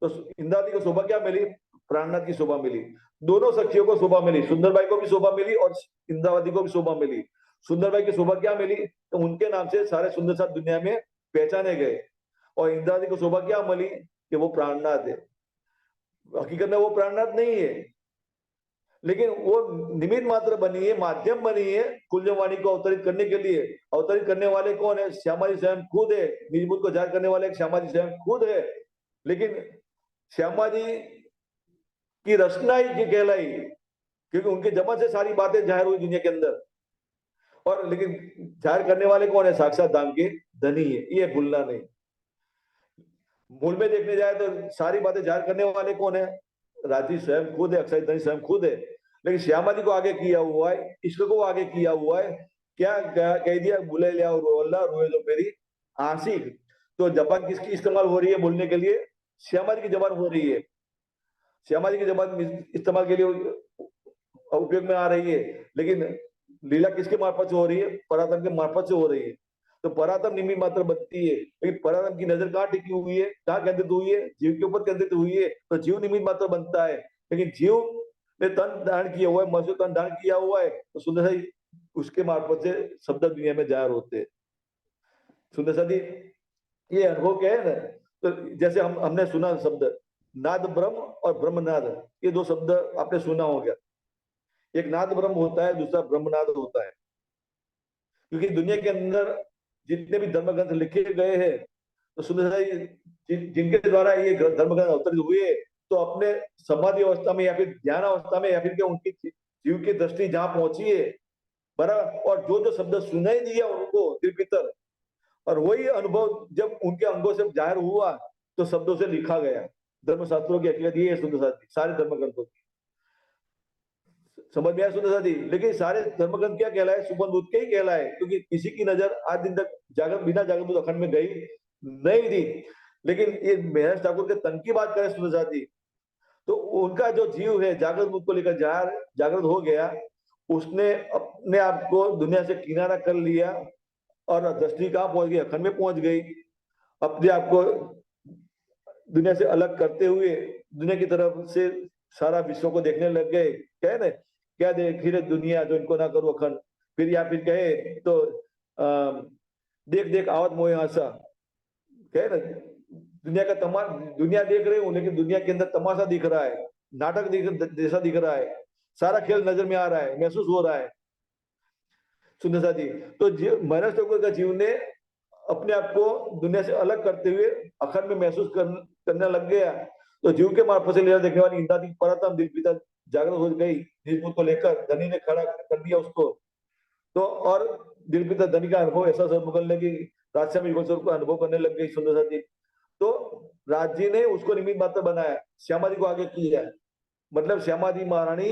तो इंद्रादी को शोभा क्या मिली, प्राणनाथ की शोभा मिली। दोनों सखियों को शोभा मिली, सुंदर भाई को भी शोभा मिली और इंद्रावती को भी शोभा मिली। सुंदर भाई की शोभा क्या मिली, तो उनके नाम से सारे सुंदर साथ दुनिया में पहचाने गए। और इंद्रावती को शोभा क्या मिली कि वो प्राणनाथ है। हकीकत में वो प्राणनाथ नहीं है, लेकिन वो निमित्त मात्र बनी है, माध्यम बनी है कुलजवाणी को अवतरित करने के लिए। अवतरित करने वाले कौन है, श्यामा जी स्वयं खुद है, निजबुद्ध को जाहिर करने वाले श्यामा जी स्वयं खुद है। लेकिन श्यामा जी की रचना ही की कहलाई, क्योंकि उनके जमा से सारी बातें जाहिर हुई दुनिया के अंदर। और लेकिन जाहिर करने वाले कौन है, साक्षात धाम के धनी है, ये भूलना नहीं। मूल में देखने जाए तो सारी बातें जाहिर करने वाले कौन है, राजी स्वयं खुद है, अक्षय धनी स्वयं खुद है। लेकिन श्यामा जी को आगे किया हुआ है, इश्क को आगे किया हुआ है। क्या कह दिया, बुले लिया रोला रोए जो मेरी आशिक। तो जबान किसकी इस्तेमाल हो रही है बोलने के लिए, श्यामा जी की जबान हो रही है। श्यामा जी की जबान इस्तेमाल के लिए उपयोग में आ रही है, लेकिन लीला किसके मार्फत से हो रही है, परातम के मार्फत से हो रही है। तो परातम निमित्त मात्र बनती है, लेकिन परातम की नजर कहाँ टिकी हुई है, कहाँ केंद्रित हुई है, जीव के ऊपर केंद्रित हुई है। तो जीव निमित्त मात्र बनता है, लेकिन जीव ने तन धारण किया हुआ है, मनुष्य तन धारण किया हुआ है, तो सुंदर सा उसके मार्फत से शब्द दुनिया में जाहिर होते हैं। सुंदर सा ये अनुभव क्या है ना, तो जैसे हमने सुना शब्द नाद ब्रह्म और ब्रह्मनाद, ये दो शब्द आपने सुना हो गया। एक नाद ब्रह्म होता है, दूसरा ब्रह्मनाद होता है। क्योंकि दुनिया के अंदर जितने भी धर्म ग्रंथ लिखे गए हैं, तो सुंदर जिनके द्वारा ये धर्म ग्रंथ अवतरित हुए, तो अपने समाधि अवस्था में या फिर ध्यान अवस्था में या फिर क्या उनकी जीव की दृष्टि जहां पहुंची है बराबर, और जो जो शब्द सुनाई दिया उनको दिल भीतर, और वही अनुभव जब उनके अंगों से जाहिर हुआ तो शब्दों से लिखा गया। धर्मशास्त्रों की हकीकत ये है सुंदर साथी, सारे धर्म ग्रंथों की। समझ में आया सुंदर साथी, लेकिन सारे धर्म ग्रंथ क्या कहलाए, सुपन दूध के ही कहलाए, क्योंकि किसी की नजर आज दिन तक जागृत बिना जागृत अखंड में गई नहीं थी। लेकिन ये महर्षि ठाकुर के तन की बात करें सुंदर साथी, तो उनका जो जीव है जागृत बुद्ध को लेकर जागृत हो गया, उसने अपने आप को दुनिया से किनारा कर लिया और दृष्टि कहाँ पहुंच गई, अखंड में पहुंच गई। अपने आप को दुनिया से अलग करते हुए दुनिया की तरफ से सारा विश्व को देखने लग गए। कहे ना, क्या देख रहे दुनिया जो इनको ना करो अखंड, फिर या फिर कहे तो देख देख आवत मोहे आशा, कहे ना दुनिया का दुनिया देख रहे हूं, लेकिन दुनिया के अंदर तमाशा दिख रहा है, नाटक जैसा दिख रहा है, सारा खेल नजर में आ रहा है, महसूस हो रहा है सुंदर सा जी। तो महाराज ठाकुर का जीव ने अपने आप को दुनिया से अलग करते हुए अखंड में महसूस करने लग गया। तो जीव के मार्फत से लीला देखने वाली इंद्रादी परातम दिलप्रीता जागृत हो गई, निज मुख को लेकर धनी ने खड़ा कर दिया उसको। तो और दिलप्रीता धनी का अनुभव ऐसा सब मुगल की राजश्याम युगल स्वरूप का अनुभव करने लग गई सुंदरता जी। तो राज जी ने उसको निमित्त मात्र बनाया, श्यामा जी को आगे किया। मतलब श्यामा जी महारानी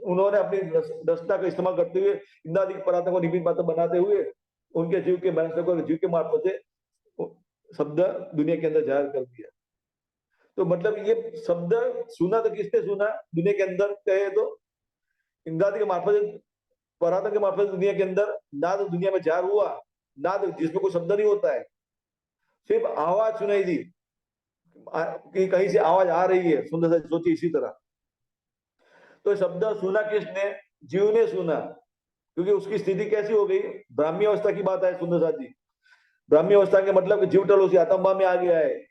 उन्होंने अपनी दस्ता का इस्तेमाल करते हुए इंद्रादी परातम को निमित्त मात्र बनाते हुए उनके जीव के मनस को जीव के मार्फत से शब्द दुनिया के अंदर जाहिर कर दिया। तो मतलब ये शब्द सुना तो किसने सुना दुनिया के अंदर कहे तो इंद्रादी के मार्फत, परातम के मार्फत दुनिया के अंदर, ना तो दुनिया में जाहिर हुआ, ना तो जिसमें कोई शब्द नहीं होता है, सिर्फ आवाज सुनाई दी कि कहीं से आवाज आ रही है। सुंदर सा सोचिए इसी तरह। तो शब्द सुना किसने? जीव ने सुना, क्योंकि उसकी स्थिति कैसी हो गई? ब्राह्मी अवस्था की बात है सुंदर साथ जी। ब्राह्मी अवस्था के मतलब कि जीव टल उसी आत्मा में आ गया है।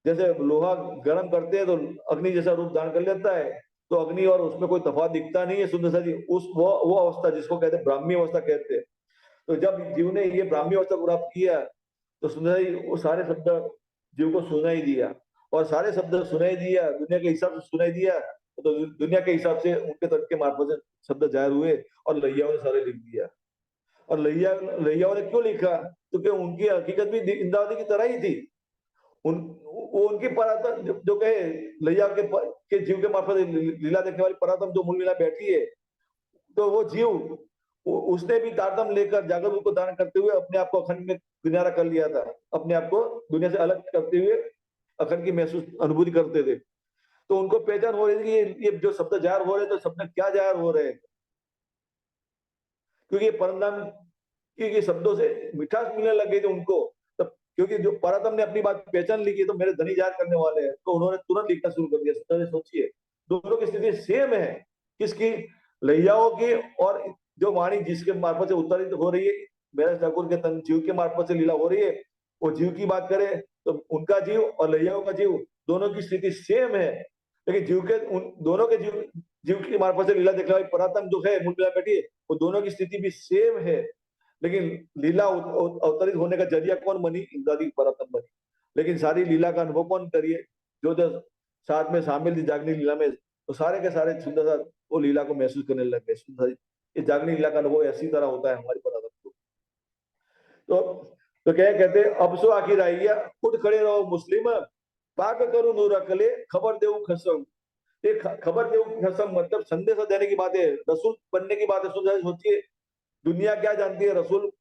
जैसे लोहा गर्म करते हैं तो अग्नि जैसा रूप धारण कर लेता है, तो अग्नि और उसमें कोई तफावत दिखता नहीं है सुंदर सा जी। उस वो अवस्था जिसको कहते हैं ब्राह्मी अवस्था कहते हैं। तो जब जीव ने ये ब्राह्मी अवस्था को प्राप्त किया तो सुंदर जी वो सारे शब्द जीव को सुनाई दिया, और सारे शब्द सुनाई दिया दुनिया के हिसाब से सुनाई दिया। तो दुनिया के हिसाब से उनके तर्क के मार्फत से शब्द जाहिर हुए और लैयाओं ने सारे लिख दिया। और लैयाओं ने क्यों लिखा? क्योंकि उनकी हकीकत भी इंद्रावती की तरह ही थी। उन वो उनकी परातम जो कहे लैया के जीव के मार्फत लीला देखने वाली परातम जो मूल लीला बैठी है, तो वो जीव उसने भी तारतम लेकर जागृत रूप को धारण करते हुए अपने आप को अखंड में किनारा कर लिया था। अपने आप को दुनिया से अलग करते हुए अखंड की महसूस अनुभूति करते थे। तो उनको पहचान हो रही थी कि ये जो शब्द जाहिर हो रहे हैं, तो शब्द क्या जाहिर हो रहे हैं, क्योंकि ये परम धाम की शब्दों से मिठास मिलने लग गई थी उनको। तब क्योंकि जो परातम ने अपनी बात पहचान ली कि तो मेरे धनी जाहिर करने वाले हैं, तो उन्होंने तुरंत लिखना शुरू कर दिया। सोचिए दोनों की स्थिति सेम है। किसकी? लैयाओं की। और जो वाणी जिसके मार्फत से उत्तरित हो रही है, मेरा ठाकुर के तन जीव के मार्फत से लीला हो रही है, वो जीव की बात करे तो उनका जीव और लैयाओं का जीव दोनों की स्थिति सेम है। लेकिन जीव के उन दोनों के जीव जीव की मार्फत से लीला देखने वाली परातम जो है मूल बैठी है, वो दोनों की स्थिति भी सेम है। लेकिन लीला अवतरित होने का जरिया कौन बनी? इंद्रादी परातम बनी। लेकिन सारी लीला का अनुभव कौन करिए? जो जो साथ में शामिल थी जागनी लीला में, तो सारे के सारे सुंदर सा वो लीला को महसूस करने लग गए। सुंदर ये जागनी लीला का अनुभव ऐसी तरह होता है हमारी परातम को। तो क्या कहते हैं, अब सो आखिर आइया उठ खड़े रहो मुस्लिम, पाक करो नूर अकले खबर देऊ खसम। ये खबर देऊ खसम मतलब संदेश देने की बात है, रसूल बनने की बात है। सोचिए दुनिया क्या जानती है? रसूल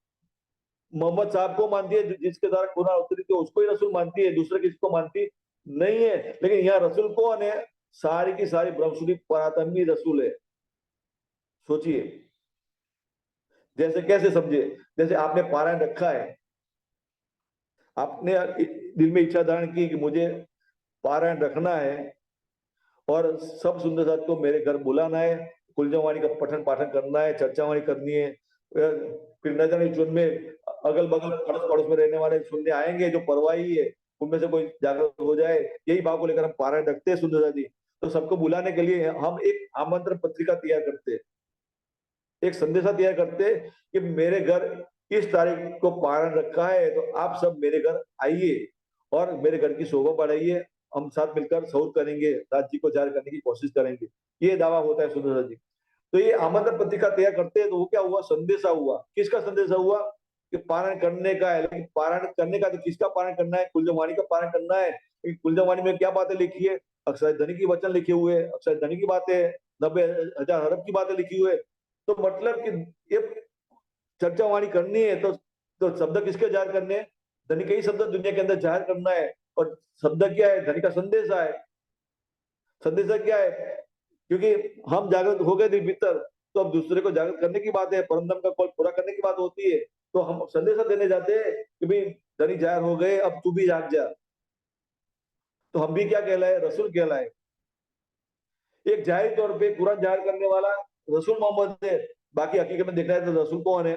मोहम्मद साहब को मानती है, जिसके द्वारा कुरान उतरी थी उसको ही रसूल मानती है, दूसरे किसको मानती नहीं है। लेकिन यहाँ रसूल कौन है? सारी की सारी ब्रह्मसुरी परातंबी रसूल है। सोचिए जैसे कैसे समझे? जैसे आपने पारायण रखा है, आपने दिल में इच्छा धारण की कि मुझे पारायण रखना है और सब सुंदर साथ को मेरे घर बुलाना है, कुलजवाणी का पठन पाठन करना है, चर्चावाणी करनी है। फिर न जाने चुन में अगल बगल अड़ोस पड़ोस में रहने वाले सुनने आएंगे जो परवाही है, उनमें से कोई जागरूक हो जाए, यही भाव को लेकर हम पारायण रखते हैं सुंदरता जी। तो सबको बुलाने के लिए हम एक आमंत्रण पत्रिका तैयार करते हैं, एक संदेशा तैयार करते हैं कि मेरे घर इस तारीख को पारायण रखा है, तो आप सब मेरे घर आइए और मेरे घर की शोभा बढ़ाइए। हम साथ मिलकर सहूर करेंगे, राज्य को जारी करने की कोशिश करेंगे। ये दावा होता है सुंदरता जी। तो ये आमंत्रण पत्रिका तैयार करते हैं, तो वो क्या हुआ? संदेशा हुआ। किसका संदेशा हुआ? कि पारायण करने का है। लेकिन पारायण करने का तो किसका पारायण करना है? कुलजवाणी का पारायण करना है। कुलजवाणी में क्या बातें लिखी है? अक्षय धनी की वचन लिखे हुए, अक्षय धनी की बातें, 90,000 अरब की बातें लिखी हुए। तो मतलब कि ये चर्चा वाणी करनी है, तो शब्द किसके जाहिर करने हैं? धनी के ही शब्द दुनिया के अंदर जाहिर करना है। और शब्द क्या है? धनी का संदेशा है। संदेशा क्या है? क्योंकि हम जागृत हो गए थे भीतर, तो अब दूसरे को जागृत करने की बात है, परमदम का कॉल पूरा करने की बात होती है। तो हम संदेशा देने जाते हैं कि भाई धनी जाहिर हो गए, अब तू भी जाग जा। तो हम भी क्या कहलाए? रसूल कहलाए। एक जाहिर तौर पे कुरान जाहिर करने वाला रसूल मोहम्मद है। बाकी हकीकत में देखना है तो रसूल कौन है?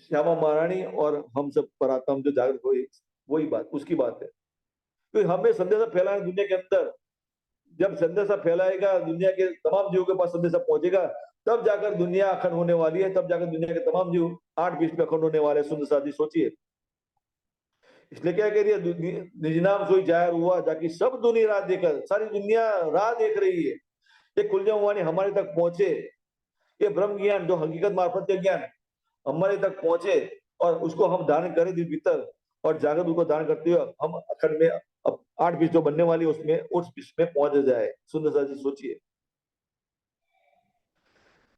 श्यामा महारानी और हम सब पराक्रम जो जागृत हुई, वही बात उसकी बात है। तो हमें संदेशा फैलाना दुनिया के अंदर। जब संदेशा फैलाएगा, दुनिया के तमाम जीवों के पास संदेशा पहुंचेगा, तब जाकर दुनिया अखंड होने वाली है। तब जाकर दुनिया के तमाम जीव 8 बीस में अखंड होने वाले हैं। सुंदर साथ जी सोचिए, इसलिए क्या कह दिया, निज नाम सोई जाहिर हुआ जाकि सब दुनिया राह देकर, सारी दुनिया राह देख रही है, ये खुलजम वाणी हमारे तक पहुंचे, ये ब्रह्म ज्ञान जो हकीकत मार्फत के ज्ञान हमारे तक पहुंचे, और उसको हम धारण करें दिल भीतर, और जागृत को धारण करते हुए हम अखंड में अब 8 बीस जो बनने वाली उसमें उस बीस में पहुंच जाए। सुंदर सा जी सोचिए।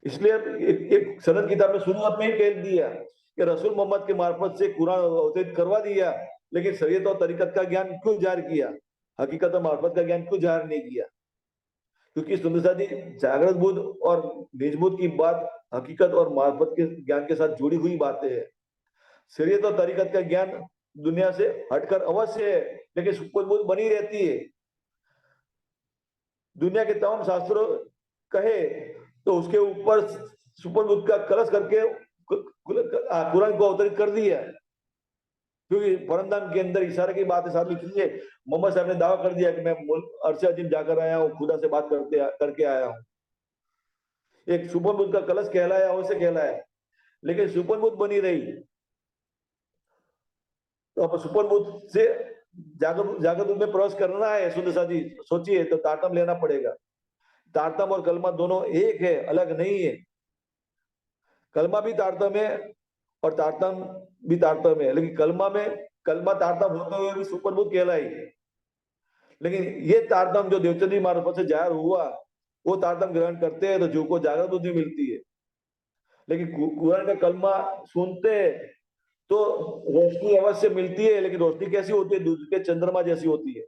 इसलिए एक सनद किताब में शुरुआत में ही कह दिया कि रसूल मोहम्मद के मार्फत से कुरान अवतरित करवा दिया, लेकिन शरीयत और तरीकत का ज्ञान क्यों जाहिर किया, हकीकत और मार्फत का ज्ञान क्यों जाहिर नहीं किया? क्योंकि सुंदर सा जी, जागृत बुद्ध और निज बुद्ध की बात हकीकत और मार्फत के ज्ञान के साथ जुड़ी हुई बातें हैं। शरीयत और तरीकत का ज्ञान दुनिया से हटकर अवश्य है, लेकिन सुपर बुद्ध बनी रहती है। दुनिया के तमाम शास्त्रों कहे तो उसके ऊपर सुपर बुद्ध का कलश करके कुरान को अवतरित कर दिया, क्योंकि परमधाम के अंदर इशारे की बात है साथ लिखी है। मोहम्मद साहब ने दावा कर दिया कि मैं अर्श अजीम जाकर आया हूँ, खुदा से बात करके आया हूँ। एक सुपर बुद्ध का कलश कहलाया, उसे कहलाया, लेकिन सुपर बुद्ध बनी रही। तो अब सुपर बुद्ध से जागृत में प्रवेश करना है सुंदर सा जी, सोचिए तो तारतम लेना पड़ेगा। तारतम और कलमा दोनों एक है, अलग नहीं है। कलमा भी तारतम है और तारतम भी तारतम है, लेकिन कलमा तारतम होते हुए भी सुपर बुद्ध कहलाई। लेकिन ये तारतम जो देवचंदी मार्फत से जाहिर हुआ, वो तारतम ग्रहण करते हैं तो जो को जागृत बुद्धि मिलती है। लेकिन कुरान का कलमा सुनते हैं तो रोशनी अवश्य मिलती है, लेकिन रोशनी कैसी होती है? दूध के चंद्रमा जैसी होती है।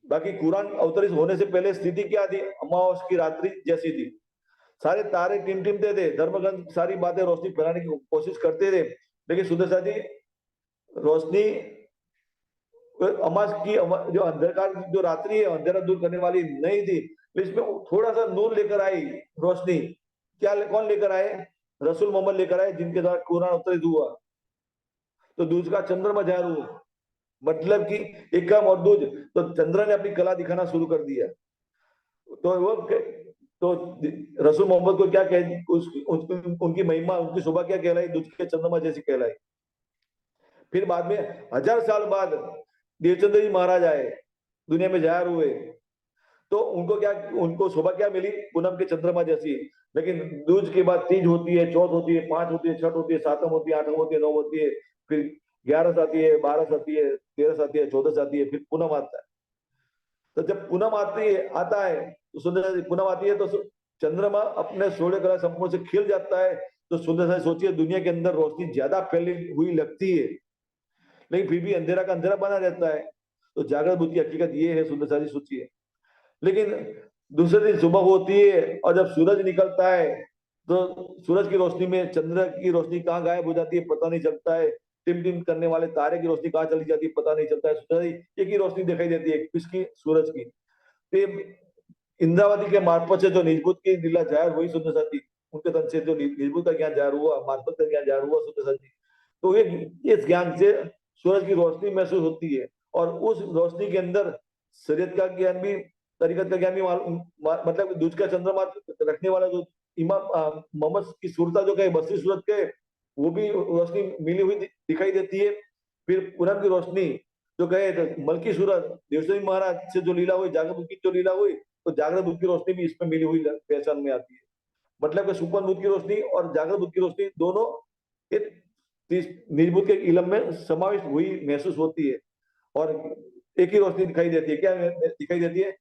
बाकी कुरान अवतरित होने से पहले स्थिति क्या थी? अमावस की रात्रि जैसी थी। सारे तारे टिमटिमते थे, धर्मग्रंथ सारी बातें रोशनी फैलाने की कोशिश करते थे, लेकिन सुंदर सा जी, रोशनी अमावस की जो अंधकार जो रात्रि है, अंधेरा दूर करने वाली नहीं थी, इसमें थोड़ा सा नूर लेकर आई रोशनी। क्या कौन लेकर आए? रसूल मोहम्मद लेकर आए, जिनके द्वारा कुरान अवतरित हुआ। तो दूज का चंद्रमा जाहिर हुआ, मतलब कि एकम और दूज, तो चंद्र ने अपनी कला दिखाना शुरू कर दिया। तो वो तो रसूल मोहम्मद को क्या कह उनकी महिमा, उनकी शोभा क्या कहलाई? दूज के चंद्रमा जैसी कहलाई। फिर बाद में 1000 साल बाद देवचंद्र जी महाराज आए, दुनिया में जाहिर हुए, तो उनको शोभा क्या मिली? पूनम के चंद्रमा जैसी। लेकिन दूज के बाद तीज होती है, चौथ होती है, 5 होती है, छठ होती है, सातम होती है, आठम होती है, 9 होती है, फिर 11 आती है, 12 आती है, 13 आती है, 14 आती है, फिर पूनम आता है। तो जब पूनम आता है तो सुंदर पूनम आती है तो चंद्रमा अपने सूर्य कला संपूर्ण से खिल जाता है। तो सुंदर सा सोचिए, दुनिया के अंदर रोशनी ज्यादा फैली हुई लगती है, लेकिन फिर भी अंधेरा का अंधेरा बना रहता है। तो जागृत बुद्धि की हकीकत ये है सुंदर सा जी, सोचिए। लेकिन दूसरे दिन सुबह होती है और जब सूरज निकलता है तो सूरज की रोशनी में चंद्र की रोशनी कहाँ गायब हो जाती है पता नहीं चलता है। टिम टिम करने वाले तारे की रोशनी कहाँ चली जाती है पता नहीं चलता है। सूरज एक ही रोशनी दिखाई देती है, किसकी? सूरज की। तो इंद्रावती के मार्फत से जो निजबुत की लीला जाहिर हुई सुंदर सा जी, उनके तन से जो निजबुत का ज्ञान जाहिर हुआ, मार्फत का ज्ञान जाहिर हुआ सुंदर सा जी, तो ये इस ज्ञान से सूरज की रोशनी महसूस होती है, और उस रोशनी के अंदर शरीयत का ज्ञान भी, तरीकत का ज्ञान भी मतलब दूज का चंद्रमा रखने वाला जो इमाम मोहम्मद की सूरता जो कहे, बसरी सूरत के, वो भी रोशनी मिली हुई दिखाई देती है। फिर पूनम की रोशनी जो कहे तो मलकी सूरत देवसरी महाराज से जो लीला हुई, जागृत बुद्ध की जो लीला हुई, तो जागृत बुद्ध की रोशनी भी इसमें मिली हुई पहचान में आती है। मतलब कि सुपन बुद्ध की रोशनी और जागृत बुद्ध की रोशनी दोनों निज बुद्ध के इलम में समाविष्ट हुई महसूस होती है, और एक ही रोशनी दिखाई देती है। क्या दिखाई देती है?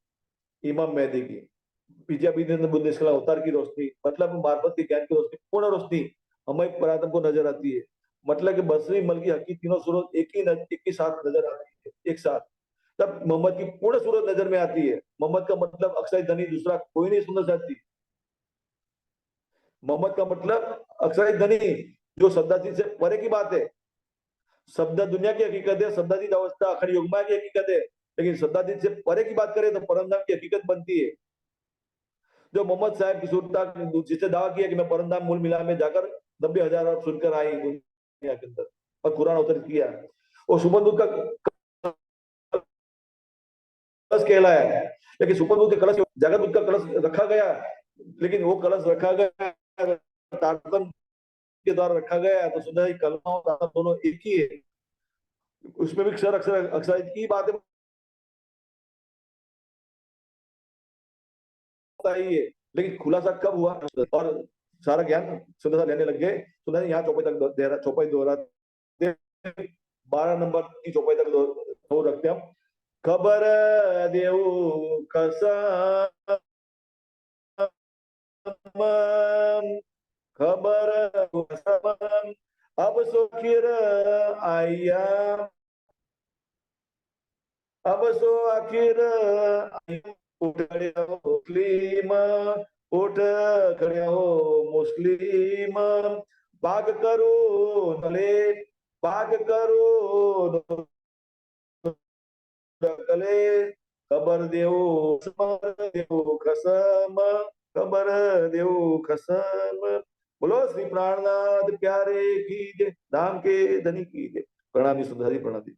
इमाम मेहदी की, पीछे बुद्ध इस्लाम अवतार की रोशनी, मतलब मार्फत के ज्ञान की रोशनी, पूर्ण रोशनी हमें परातम को नजर आती है। मतलब कि बसरी, मलकी, हकी तीनों सूरत एक ही साथ नजर आती है, एक साथ। तब मोहम्मद की पूर्ण सूरत नजर में आती है। मोहम्मद का मतलब अक्षय धनी, दूसरा कोई नहीं सुंदर साथी। मोहम्मद का मतलब अक्षय धनी, जो शब्दातीत से परे की बात है। शब्द दुनिया की हकीकत है, शब्दातीत अवस्था अखंड युग्मा की हकीकत है, लेकिन शब्दातीत से परे की बात करें तो परमधाम की हकीकत बनती है। जो मोहम्मद साहब की सूरता, जिससे दावा किया कि मैं परमधाम मूल मिला में जाकर 90,000 अर्थ सुनकर आई दुनिया के अंदर और कुरान अवतरित किया, और सुबह का कलश कहलाया है। लेकिन सुपर दूध के कलश, जगत दूध का कलश रखा गया, लेकिन वो कलश रखा गया तारतम के द्वारा रखा गया है। तो सुंदर कलमा और तारतम दोनों एक ही है। उसमें भी क्षर अक्षर अक्षर की बातें बताई है, लेकिन खुलासा कब हुआ और सारा ज्ञान सुंदर लेने लग गए। सुंदर यहाँ चौपाई तक चौपाई दोहरा 12 नंबर की चौपाई तक दो रखते हम। खबर देऊ कसा खबर अब सोखीर आया अब सो आखिर उठ खड़े हो मुस्लिम उठ खड़े हो मुस्लिम बाग करो नले बाग करो नकले खबर देव कसम खबर देव कसम। बोलो श्री प्राणनाथ प्यारे की जय, धाम के धनी की जय। प्रणाम जी सुंदर जी, प्रणाम जी।